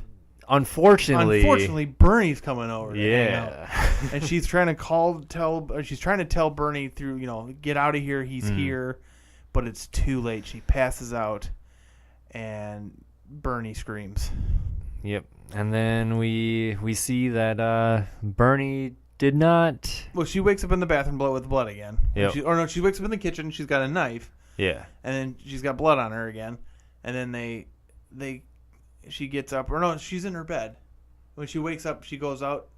S2: Unfortunately,
S3: Bernie's coming over.
S2: Yeah,
S3: and she's trying to she's trying to tell Bernie through, get out of here. He's here, but it's too late. She passes out, and Bernie screams.
S2: Yep, and then we see that Bernie did not.
S3: Well, she wakes up in the bathroom with blood again.
S2: Yep.
S3: She wakes up in the kitchen. She's got a knife.
S2: Yeah,
S3: and then she's got blood on her again, and then she gets up, or no, she's in her bed. When she wakes up, she goes out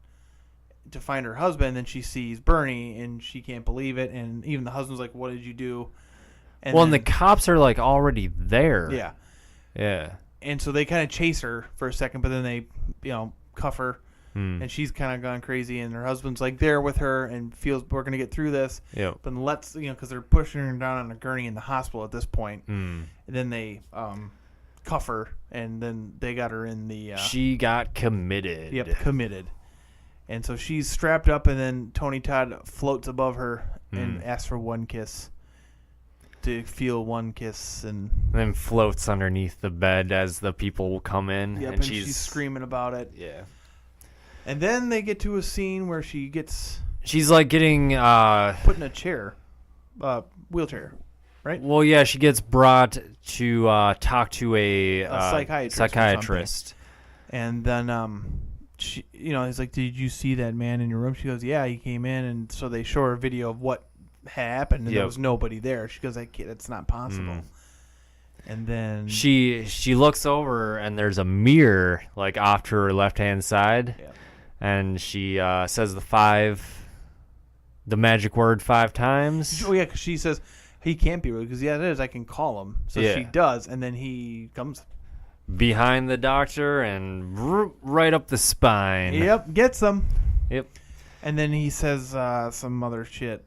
S3: to find her husband. Then she sees Bernie, and she can't believe it. And even the husband's like, "What did you do?"
S2: And the cops are like already there.
S3: Yeah.
S2: Yeah.
S3: And so they kind of chase her for a second, but then they, cuff her. And she's kind of gone crazy, and her husband's like there with her and feels we're going to get through this.
S2: Yep.
S3: But because they're pushing her down on a gurney in the hospital at this point. And then they cuff her, and then they got her in the...
S2: she got committed.
S3: Yep, committed. And so she's strapped up, and then Tony Todd floats above her and asks for one kiss. To feel one kiss, and
S2: then floats underneath the bed as the people will come in.
S3: Yep,
S2: and
S3: she's screaming about it.
S2: Yeah.
S3: And then they get to a scene where she's
S2: like getting
S3: put in a chair, wheelchair, right?
S2: Well, yeah, she gets brought to talk to a psychiatrist.
S3: And then she, he's like, "Did you see that man in your room?" She goes, "Yeah, he came in." And so they show her a video of what happened, and there was nobody there. She goes, "That's not possible." And then
S2: she looks over, and there's a mirror like off to her left hand side.
S3: Yeah.
S2: And she says the magic word 5 times.
S3: Oh yeah, because she says he can't be real, because it is. I can call him. So she does, and then he comes
S2: behind the doctor and right up the spine.
S3: Yep, gets him.
S2: Yep.
S3: And then he says some other shit.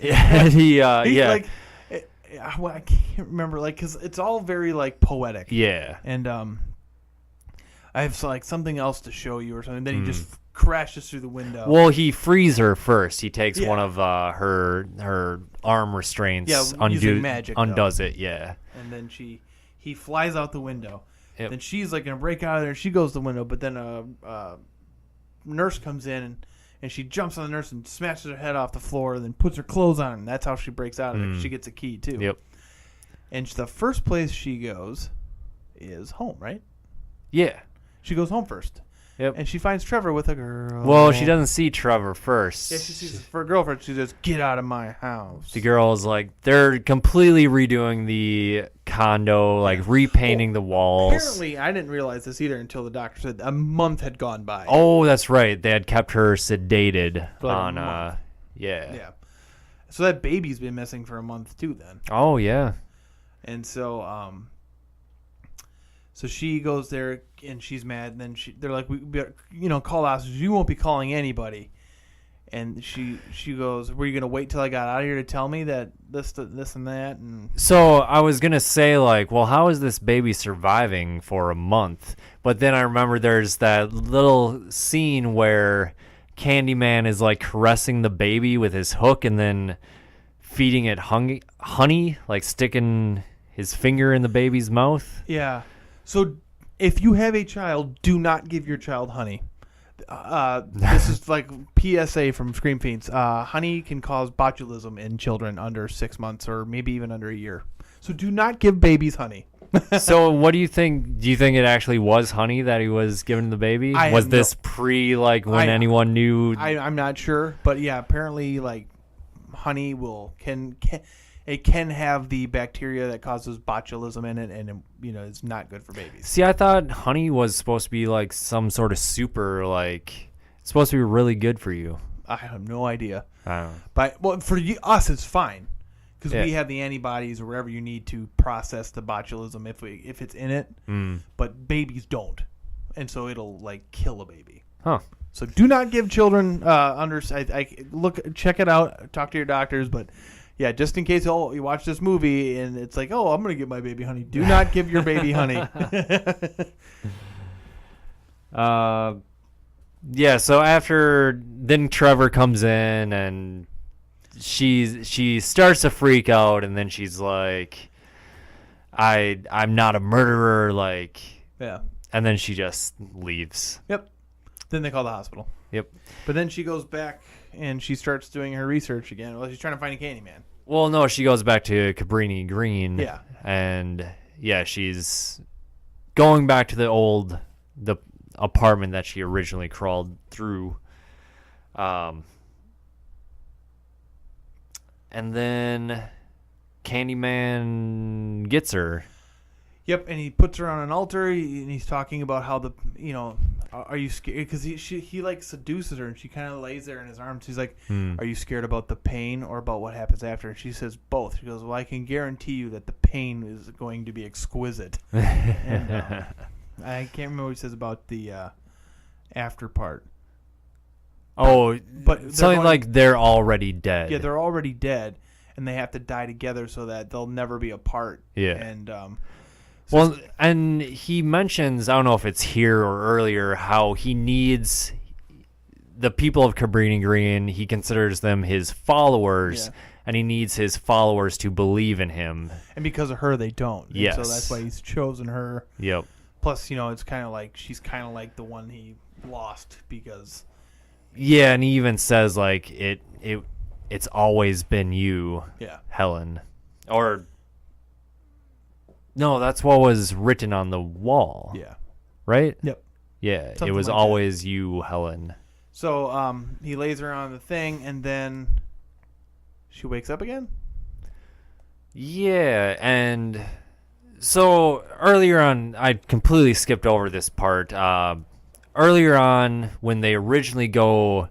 S2: And he
S3: like, I can't remember, like, because it's all very like poetic.
S2: Yeah.
S3: And I have like something else to show you or something. Then he just crashes through the window.
S2: Well, he frees her first. He takes one of her arm restraints.
S3: Using magic,
S2: undoes it. Yeah.
S3: And then he flies out the window.
S2: Yep.
S3: Then she's like gonna break out of there. She goes to the window, but then a nurse comes in and she jumps on the nurse and smashes her head off the floor, and then puts her clothes on, and that's how she breaks out of it. She gets a key too.
S2: Yep.
S3: And the first place she goes is home, right?
S2: Yeah.
S3: She goes home first.
S2: Yep.
S3: And she finds Trevor with a girl.
S2: Well, she doesn't see Trevor first.
S3: Yeah, she sees her girlfriend. She says, "Get out of my house."
S2: The girl is like, they're completely redoing the condo, like repainting the walls.
S3: Apparently, I didn't realize this either until the doctor said a month had gone by.
S2: Oh, that's right. They had kept her sedated
S3: For like
S2: on,
S3: a month.
S2: Yeah.
S3: So that baby's been missing for a month too then.
S2: Oh, yeah.
S3: And so, so she goes there and she's mad. And then they're like, call us. You won't be calling anybody. And she goes, "Were you gonna wait till I got out of here to tell me that this and that?" And
S2: so I was gonna say, like, well, how is this baby surviving for a month? But then I remember there's that little scene where Candyman is like caressing the baby with his hook and then feeding it honey, like sticking his finger in the baby's mouth.
S3: Yeah. So if you have a child, do not give your child honey. This is like PSA from Scream Fiends. Honey can cause botulism in children under 6 months or maybe even under a year. So do not give babies honey.
S2: So what do you think? Do you think it actually was honey that he was giving the baby? Was this when anyone knew?
S3: I'm not sure, but yeah, apparently like honey can have the bacteria that causes botulism in it, and it's not good for babies.
S2: See, I thought honey was supposed to be like some sort of super, like it's supposed to be really good for you.
S3: I have no idea.
S2: I don't know.
S3: But for us, it's fine because we have the antibodies or whatever you need to process the botulism if it's in it. But babies don't, and so it'll like kill a baby.
S2: Huh.
S3: So do not give children check it out, talk to your doctors, but. Yeah, just in case you watch this movie and it's like, oh, I'm going to give my baby honey. Do not give your baby honey.
S2: Yeah, so then Trevor comes in and she starts to freak out, and then she's like, I'm not a murderer, like,
S3: yeah.
S2: And then she just leaves.
S3: Yep. Then they call the hospital.
S2: Yep.
S3: But then she goes back and she starts doing her research again. Well, she's trying to find a Candyman.
S2: Well, no, she goes back to Cabrini Green.
S3: Yeah.
S2: And, yeah, she's going back to the apartment that she originally crawled through. And then Candyman gets her.
S3: Yep, and he puts her on an altar, and he's talking about how are you scared? Because he like seduces her, and she kind of lays there in his arms. He's like, are you scared about the pain or about what happens after? And she says both. She goes, well, I can guarantee you that the pain is going to be exquisite. And, I can't remember what he says about the after part.
S2: Oh,
S3: but
S2: something like they're already dead.
S3: Yeah, they're already dead, and they have to die together so that they'll never be apart.
S2: Yeah.
S3: And
S2: well, and he mentions, I don't know if it's here or earlier, how he needs the people of Cabrini Green, he considers them his followers, and he needs his followers to believe in him.
S3: And because of her, they don't.
S2: Yes.
S3: And so that's why he's chosen her.
S2: Yep.
S3: Plus, it's kind of like she's kind of like the one he lost because...
S2: Yeah, and he even says, like, it's always been you, Helen. Or... No, that's what was written on the wall.
S3: Yeah.
S2: Right?
S3: Yep.
S2: Yeah,
S3: Something
S2: it was
S3: like
S2: always you, Helen.
S3: So he lays her on the thing, and then she wakes up again?
S2: Yeah, and so earlier on, I completely skipped over this part. Earlier on, when they originally go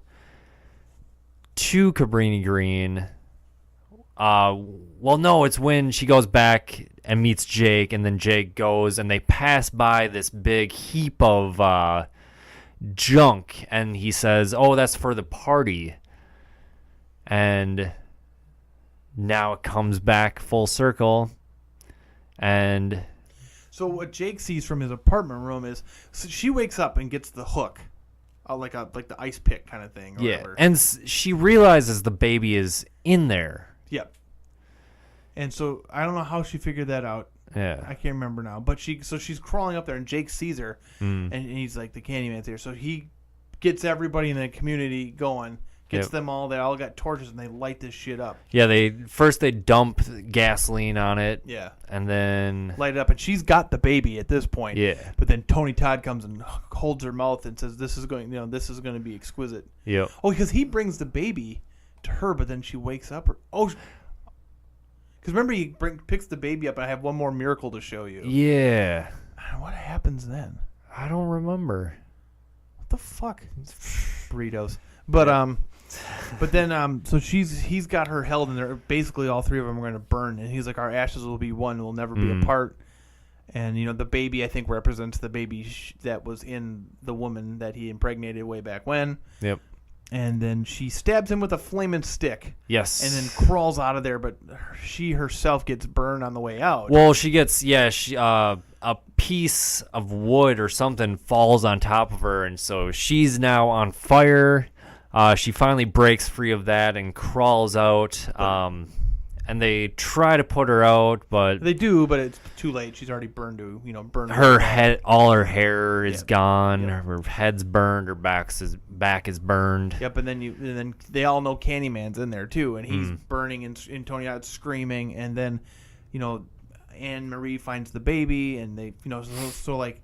S2: to Cabrini Green... well, no, it's when she goes back and meets Jake, and then Jake goes, and they pass by this big heap of junk, and he says, oh, that's for the party. And now it comes back full circle, and...
S3: So what Jake sees from his apartment room is, so she wakes up and gets the hook, like the ice pick kind of thing. Or whatever.
S2: And she realizes the baby is in there.
S3: Yep. And so I don't know how she figured that out.
S2: Yeah.
S3: I can't remember now. But she's crawling up there, and Jake sees her, and he's like, the Candyman's here. So he gets everybody in the community going, gets them all. They all got torches, and they light this shit up.
S2: Yeah, they dump gasoline on it.
S3: Yeah.
S2: And then
S3: light it up, and she's got the baby at this point.
S2: Yeah.
S3: But then Tony Todd comes and holds her mouth and says, "This is going to be exquisite."
S2: Yep.
S3: Oh, because he brings the baby to her, but then she wakes up. Because remember, he picks the baby up, and I have one more miracle to show you.
S2: Yeah.
S3: What happens then?
S2: I don't remember.
S3: What the fuck? Burritos. But then so he's got her held, and they're basically all three of them are going to burn, and he's like, our ashes will be one, we'll never be apart. And the baby, I think, represents the baby that was in the woman that he impregnated way back when.
S2: Yep.
S3: And then she stabs him with a flaming stick.
S2: Yes.
S3: And then crawls out of there, but she herself gets burned on the way out.
S2: Well, she gets a piece of wood or something falls on top of her, and so she's now on fire. She finally breaks free of that and crawls out. And they try to put her out, but
S3: they do, but it's too late. She's already burned burned.
S2: Her head, all her hair is gone. Yep. Her head's burned. Her back is burned.
S3: Yep, and then they all know Candyman's in there too, and he's burning, and Tony Todd's screaming, and then Anne Marie finds the baby, and they so like.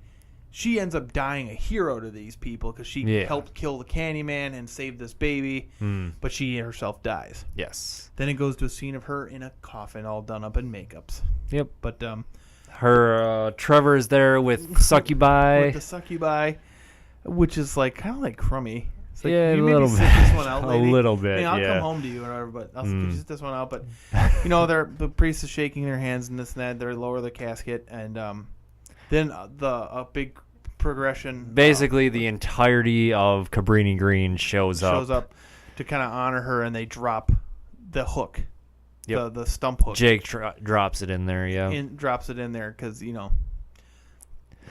S3: She ends up dying a hero to these people because she helped kill the Candyman and save this baby, but she herself dies.
S2: Yes.
S3: Then it goes to a scene of her in a coffin, all done up in makeups.
S2: Yep.
S3: But
S2: her Trevor is there with succubi.
S3: With the succubi, which is like kind of like crummy. It's like,
S2: yeah,
S3: you
S2: a little bit.
S3: Sit this one out, lady?
S2: A little bit.
S3: I'll
S2: yeah.
S3: come home to you or whatever, but I'll could you sit this one out. But the priest is shaking their hands and this and that. They lower the casket, and then a big progression.
S2: Basically, the entirety of Cabrini Green shows up
S3: to kind of honor her, and they drop the hook, the stump hook.
S2: Jake drops it in there,
S3: drops it in there because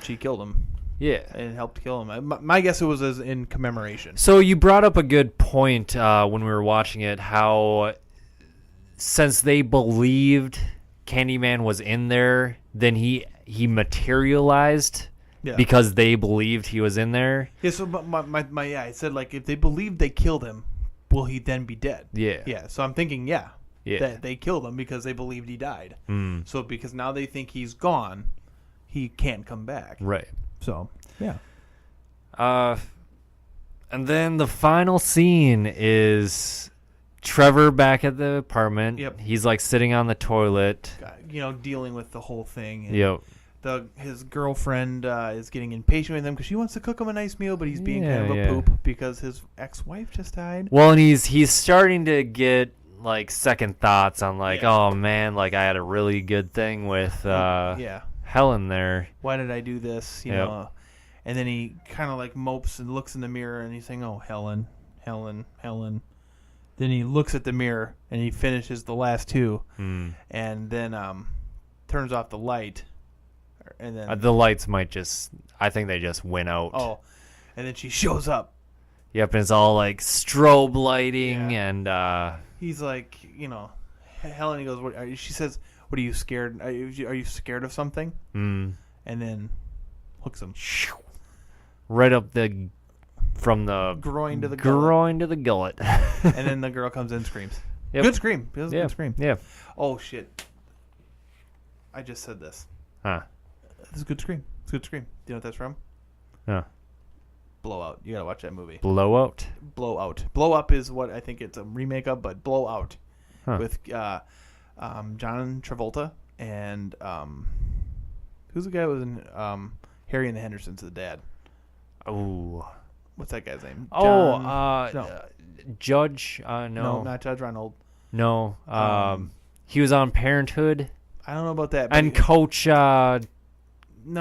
S3: she killed him.
S2: Yeah,
S3: and helped kill him. My guess it was as in commemoration.
S2: So you brought up a good point when we were watching it. How since they believed Candyman was in there, then he materialized. Yeah. Because they believed he was in there.
S3: Yeah. So I said like if they believed they killed him, will he then be dead?
S2: Yeah.
S3: Yeah. So I'm thinking that they killed him because they believed he died. So because now they think he's gone, he can't come back.
S2: Right.
S3: So yeah.
S2: And then the final scene is Trevor back at the apartment.
S3: Yep.
S2: He's like sitting on the toilet.
S3: Dealing with the whole thing. And
S2: yep.
S3: his girlfriend is getting impatient with him because she wants to cook him a nice meal, but he's being kind of a
S2: Yeah.
S3: poop because his ex-wife just died.
S2: Well, and he's starting to get like second thoughts on like,
S3: Yeah.
S2: oh man, like I had a really good thing with Helen there.
S3: Why did I do this? You
S2: Yep.
S3: know. And then he kind of like mopes and looks in the mirror and he's saying, "Oh, Helen, Helen, Helen." Then he looks at the mirror and he finishes the last two, and then turns off the light. And then
S2: The lights might I think they just went out.
S3: oh, and then she shows up.
S2: Yep, and it's all like strobe lighting and
S3: He's like, you know, Helen. He goes, "What?" She says, "What are you scared? Are you scared of something?" And then hooks him
S2: right up from the
S3: groin to the
S2: gullet.
S3: and then the girl comes in and screams.
S2: Yep.
S3: Good scream. It was a
S2: Yeah.
S3: good scream.
S2: Yeah.
S3: Oh shit! I just said this.
S2: Huh.
S3: This is a good scream. It's a good scream. Do you know what that's from?
S2: Huh.
S3: Blowout. You gotta watch that movie.
S2: Blowout.
S3: Blowout. Blow Up is what I think it's a remake of, but Blowout
S2: Huh.
S3: with John Travolta and who's the guy who was in Harry and the Hendersons, the dad?
S2: Oh.
S3: What's that guy's name?
S2: No. Judge. No.
S3: No, not Judge Reinhold.
S2: No. He was on Parenthood
S3: I don't know about that. but
S2: and Coach.
S3: no,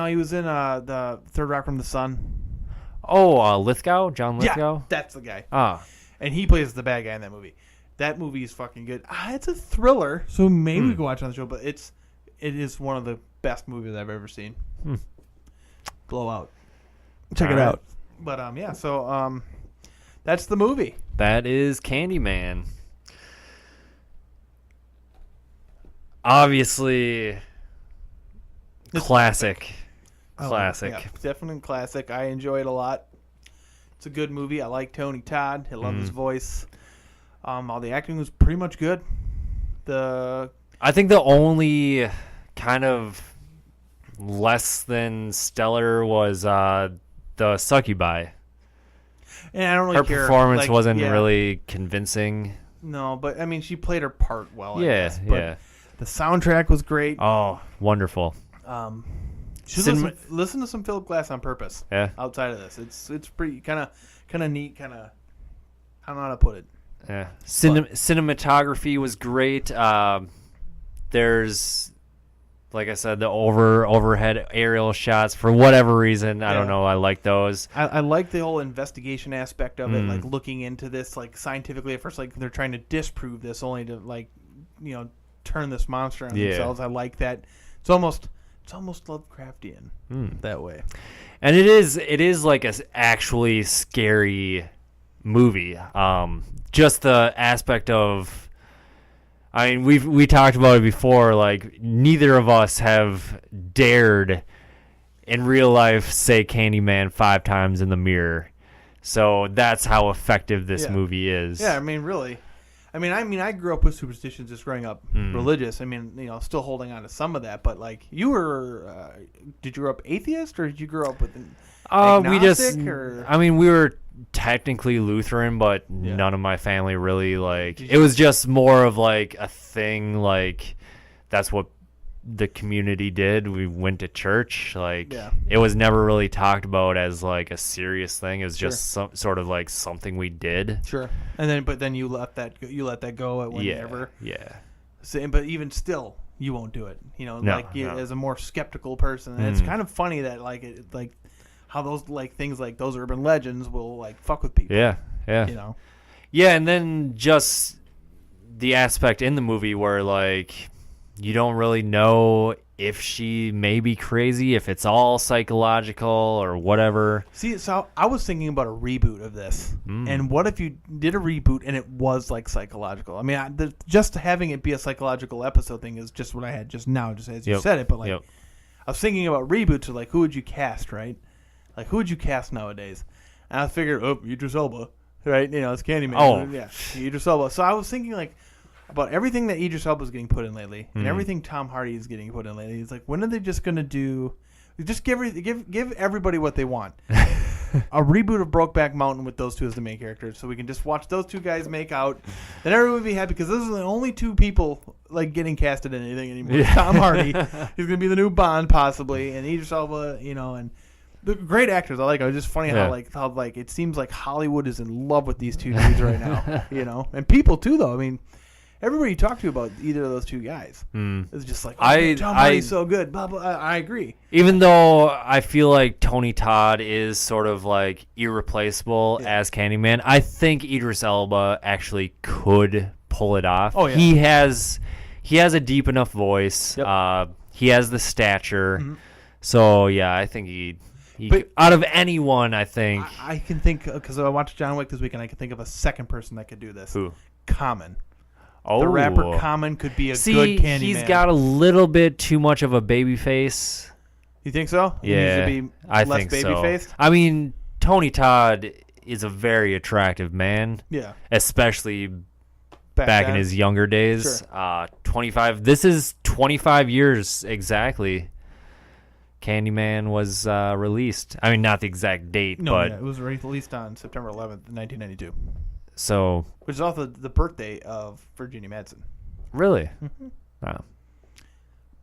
S3: he was in the Third Rock from the Sun.
S2: Lithgow. John Lithgow.
S3: Yeah, that's the guy.
S2: Ah.
S3: And he plays the bad guy in that movie. That movie is fucking good. It's a thriller, so maybe we can watch it on the show. But it is one of the best movies I've ever seen. Blowout. Check
S2: All
S3: it
S2: right.
S3: out. But yeah. So that's the movie.
S2: That is Candyman. Obviously, classic. Classic.
S3: Yeah, definitely classic. I enjoy it a lot. It's a good movie. I like Tony Todd. I love his voice. All the acting was pretty much good.
S2: I think the only kind of less than stellar was the Succubi.
S3: And I don't really
S2: Her
S3: care.
S2: performance
S3: Like,
S2: wasn't
S3: yeah.
S2: really convincing.
S3: No, but I mean, she played her part well. I
S2: Yeah,
S3: guess. But
S2: yeah.
S3: The soundtrack was great.
S2: Oh, wonderful.
S3: Should listen to some Philip Glass on purpose.
S2: Yeah.
S3: Outside of this, it's pretty kind of neat. I don't know how to put it.
S2: Yeah. Cinematography was great. There's, like I said, the overhead aerial shots. For whatever reason, I don't know. I like those.
S3: I like the whole investigation aspect of it, like looking into this, like scientifically at first, like they're trying to disprove this, only to turn this monster on themselves. I like that. It's almost Lovecraftian that way.
S2: And it is like a actually scary movie. Just the aspect of, I mean, we talked about it before. Like, neither of us have dared in real life say Candyman 5 times in the mirror. So that's how effective this movie is.
S3: Yeah, I mean, really. I mean, I grew up with superstitions just growing up religious. I mean, still holding on to some of that. But like, you were, did you grow up atheist or did you grow up with agnostic?
S2: We were technically Lutheran, but none of my family really it was just more of like a thing. Like, that's what the community did. We went to church. It was never really talked about as like a serious thing. It was just sort of like something we did.
S3: Sure. And then you let that go at whenever.
S2: Yeah.
S3: So, but even still, you won't do it. As a more skeptical person, and it's kind of funny that how those things like those urban legends will fuck with people.
S2: Yeah. Yeah, and then just the aspect in the movie where you don't really know if she may be crazy, if it's all psychological or whatever.
S3: See, so I was thinking about a reboot of this. And what if you did a reboot and it was psychological? I mean, just having it be a psychological episode thing is just what I had just now, just as you said it. But I was thinking about reboots of who would you cast, right? Like, who would you cast nowadays? And I figured, Idris Elba, right? It's Candyman.
S2: Oh.
S3: Yeah, Idris Elba. So I was thinking, about everything that Idris Elba is getting put in lately, and everything Tom Hardy is getting put in lately. It's when are they just going to do? Just give everybody what they want. a reboot of Brokeback Mountain with those two as the main characters, so we can just watch those two guys make out. Then everyone would be happy because this is the only two people like getting casted in anything anymore.
S2: Yeah.
S3: Tom Hardy, he's gonna be the new Bond possibly, and Idris Elba, and the great actors. I like. It's just funny how it seems like Hollywood is in love with these two dudes right now. And people too, though. I mean, everybody you talk to about either of those two guys is just like, Tom Hardy's so good. Blah, blah. I agree.
S2: Even though I feel like Tony Todd is sort of like irreplaceable as Candyman, I think Idris Elba actually could pull it off.
S3: Oh, yeah.
S2: He has a deep enough voice.
S3: Yep.
S2: He has the stature. So yeah, I think out of anyone, I think
S3: I can think because I watched John Wick this weekend. I can think of a second person that could do this.
S2: Who?
S3: Common.
S2: Oh,
S3: the rapper Common could be a good Candyman.
S2: He's got a little bit too much of a baby face.
S3: You think so?
S2: Yeah,
S3: he needs to be
S2: I
S3: less
S2: think
S3: baby-faced?
S2: so. I mean, Tony Todd is a very attractive man.
S3: Yeah.
S2: Especially back in his younger days.
S3: Sure.
S2: 25. This is 25 years exactly. Candyman was released. I mean, not the exact date, but
S3: it was released on September 11th, 1992.
S2: So,
S3: Which is also the birthday of Virginia Madsen.
S2: really? Wow.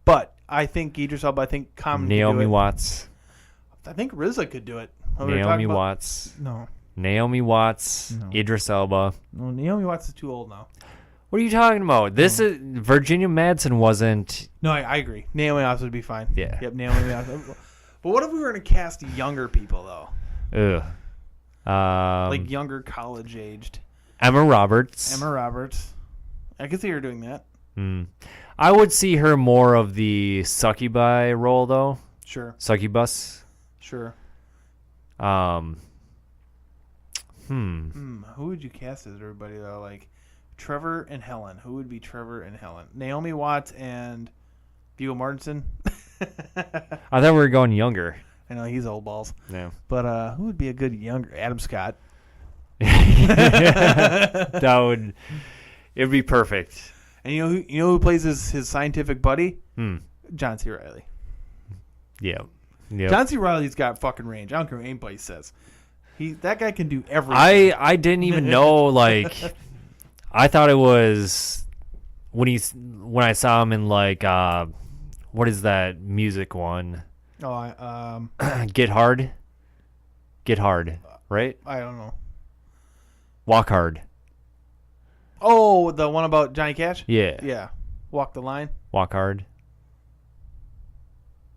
S3: But I think Idris Elba, I think Common
S2: Naomi
S3: could do it.
S2: Watts.
S3: I think RZA could do it.
S2: Naomi Watts.
S3: No.
S2: Naomi Watts.
S3: No.
S2: Idris Elba.
S3: No, Naomi Watts is too old now.
S2: What are you talking about? This is Virginia Madsen wasn't.
S3: No, I agree. Naomi Watts would be fine.
S2: Yeah.
S3: Yep, Naomi Watts. But what if we were going to cast younger people, though?
S2: Ugh.
S3: Like younger college-aged.
S2: Emma Roberts.
S3: Emma Roberts. I could see her doing that.
S2: I would see her more of the succubi role, though.
S3: Sure.
S2: Succubus.
S3: Sure.
S2: Who
S3: would you cast as everybody, though? Like Trevor and Helen. Who would be Trevor and Helen? Naomi Watts and Viggo Mortensen.
S2: I thought we were going younger.
S3: I know he's old balls.
S2: Yeah.
S3: But who would be a good younger Adam Scott?
S2: It'd be perfect.
S3: And you know who plays his scientific buddy? John C. Reilly.
S2: Yeah. Yep.
S3: John C. Reilly's got fucking range. I don't care what anybody says. That guy can do everything.
S2: I didn't even know, like, I thought it was when I saw him in, like, what is that music one? Get Hard? Get Hard, right?
S3: I don't know.
S2: Walk Hard.
S3: Oh, the one about Johnny Cash?
S2: Yeah.
S3: Yeah. Walk the Line?
S2: Walk Hard.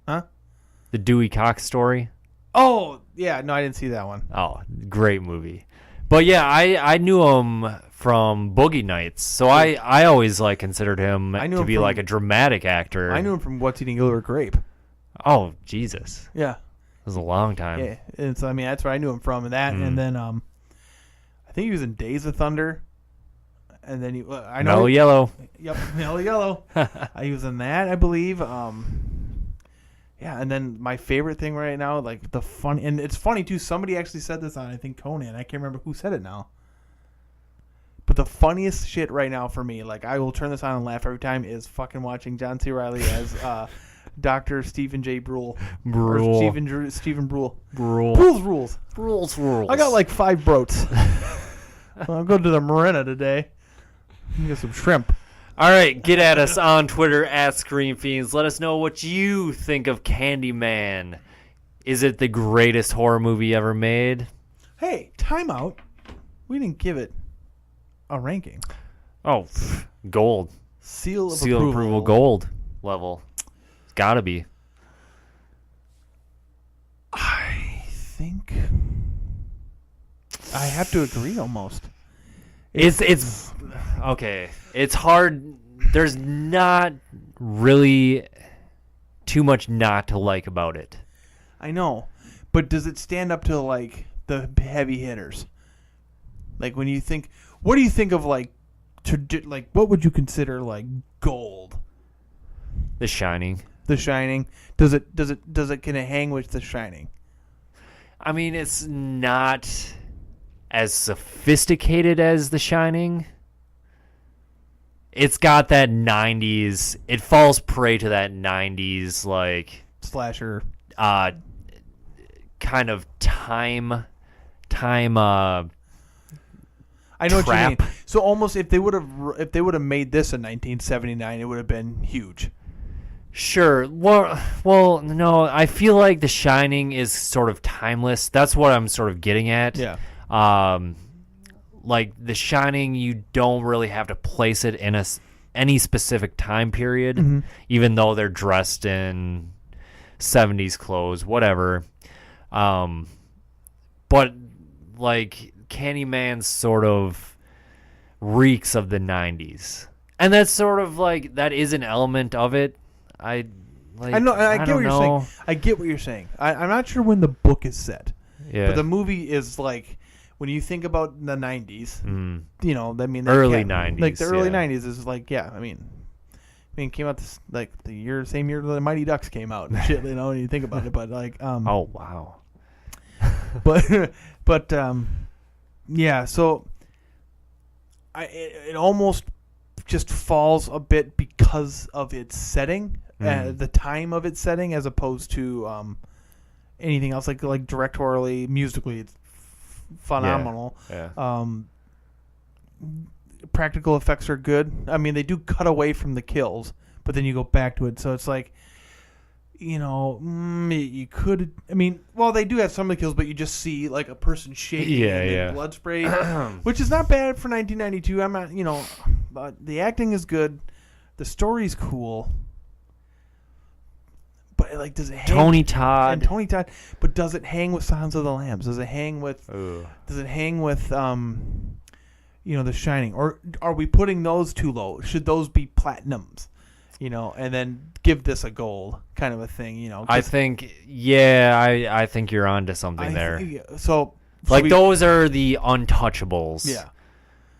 S3: Huh?
S2: The Dewey Cox story.
S3: Oh, yeah. No, I didn't see that one.
S2: Oh, great movie. But yeah, I knew him from Boogie Nights, so I always like considered him to be like a dramatic actor.
S3: I knew him from What's Eating Gilbert Grape.
S2: Oh, Jesus.
S3: Yeah.
S2: It was a long time.
S3: Yeah. And so, I mean, that's where I knew him from. And that, and then I think he was in Days of Thunder. And then I know
S2: Mellow Yellow.
S3: Yep, Mellow Yellow. He was in that, I believe. Yeah, and then my favorite thing right now, like the fun, and it's funny too. Somebody actually said this on, I think, Conan. I can't remember who said it now. But the funniest shit right now for me, like I will turn this on and laugh every time, is fucking watching John C. Reilly as Dr. Stephen J. Brule.
S2: Brule.
S3: Stephen Brule.
S2: Brule.
S3: Brule's Rules.
S2: Brule's Rules.
S3: I got like 5 broats. I'll go to the Marina today. Get some shrimp.
S2: All right, get at us on Twitter at ScreamFiends. Let us know what you think of Candyman. Is it the greatest horror movie ever made?
S3: Hey, time out. We didn't give it a ranking.
S2: Oh, gold.
S3: Seal of
S2: approval gold level. It's got to be.
S3: I think I have to agree almost.
S2: It's okay. It's hard. There's not really too much not to like about it.
S3: I know, but does it stand up to like the heavy hitters? Like when you think, what do you think of like what would you consider like gold?
S2: The Shining.
S3: The Shining. Does it can it hang with The Shining?
S2: I mean, it's not as sophisticated as The Shining. It's got that 90s. It falls prey to that 90s like
S3: Slasher.
S2: kind of time
S3: I know what you mean.
S2: trap.
S3: So almost if they would have made this in 1979, it would have been huge.
S2: Sure. Well, no, I feel like The Shining is sort of timeless. That's what I'm sort of getting at.
S3: Yeah.
S2: Like The Shining, you don't really have to place it in any specific time period, even though they're dressed in 70s clothes, whatever. But like Candyman sort of reeks of the 90s. And that's sort of like, that is an element of it. I know. I get what you're saying.
S3: I get what you're saying. I'm not sure when the book is set.
S2: Yeah.
S3: But the movie is like, when you think about the 90s, you know, I mean,
S2: early 90s.
S3: Like the early 90s is like, yeah, I mean, it came out this, like the same year the Mighty Ducks came out and shit, you know, when you think about it. But like,
S2: oh wow.
S3: but yeah. So it almost just falls a bit because of its setting, the time of its setting, as opposed to anything else. Like directorially, musically, it's phenomenal.
S2: Yeah.
S3: Practical effects are good. I mean, they do cut away from the kills, but then you go back to it. So it's like, you know, you could. I mean, well, they do have some of the kills, but you just see like a person shaking and blood spray, which is not bad for 1992. I'm not, you know, but the acting is good, the story's cool. But like, does it hang?
S2: Tony Todd,
S3: but does it hang with Silence of the Lambs? Does it hang with? You know, The Shining, or are we putting those too low? Should those be platinums? You know, and then give this a gold kind of a thing. You know,
S2: I think, I think you're onto something there.
S3: So
S2: like, those are the untouchables.
S3: Yeah.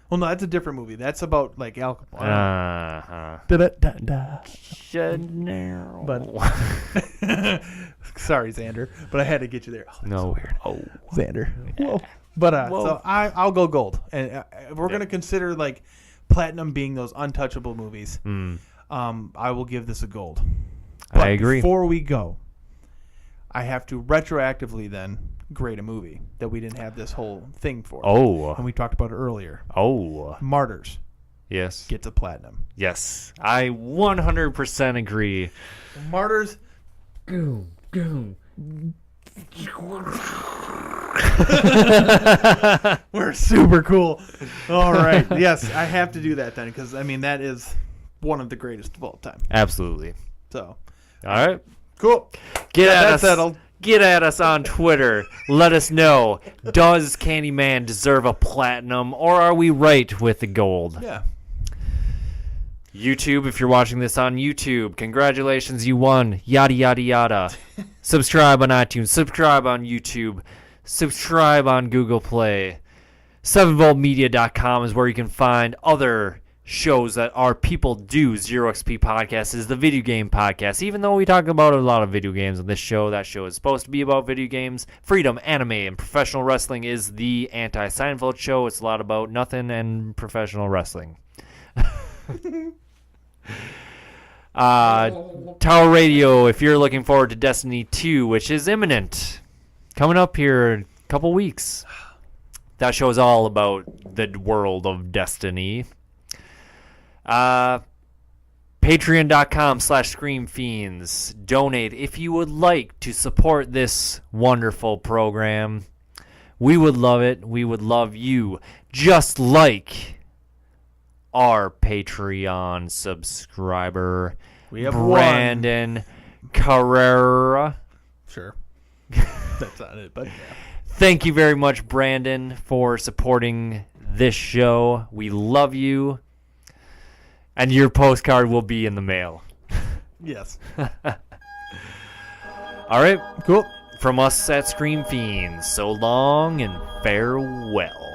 S3: Well, no, that's a different movie. That's about like Al Capone. But sorry, Xander, but I had to get you there. Oh,
S2: no,
S3: so weird.
S2: Oh,
S3: Xander. Whoa. But so I'll go gold, and if we're gonna consider like platinum being those untouchable movies, I will give this a gold. But
S2: I agree.
S3: Before we go, I have to retroactively then grade a movie that we didn't have this whole thing for.
S2: Oh.
S3: And we talked about it earlier.
S2: Oh.
S3: Martyrs.
S2: Yes.
S3: Gets a platinum.
S2: Yes. I 100% agree.
S3: Martyrs.
S2: Go.
S3: We're super cool. All right. Yes, I have to do that then, because I mean that is one of the greatest of all time.
S2: Absolutely.
S3: So,
S2: all right.
S3: Cool.
S2: Get at us.
S3: Settled.
S2: Get at us on Twitter. Let us know. Does Candyman deserve a platinum, or are we right with the gold?
S3: Yeah.
S2: YouTube, if you're watching this on YouTube, congratulations, you won. Yada, yada, yada. Subscribe on iTunes. Subscribe on YouTube. Subscribe on Google Play. 7voltmedia.com is where you can find other shows that our People Do. Zero XP Podcast is the video game podcast. Even though we talk about a lot of video games on this show, that show is supposed to be about video games. Freedom, anime, and professional wrestling is the anti-Seinfeld show. It's a lot about nothing and professional wrestling. Tower Radio, if you're looking forward to Destiny 2, which is imminent, coming up here in a couple weeks. That show is all about the world of Destiny. Patreon.com/ScreamFiends. Donate if you would like to support this wonderful program. We would love it. We would love you. Just like our Patreon subscriber,
S3: We have
S2: Brandon Carrera.
S3: Sure. That's not it, but yeah.
S2: Thank you very much, Brandon, for supporting this show. We love you. And your postcard will be in the mail.
S3: Yes.
S2: All right.
S3: Cool.
S2: From us at Scream Fiends, so long and farewell.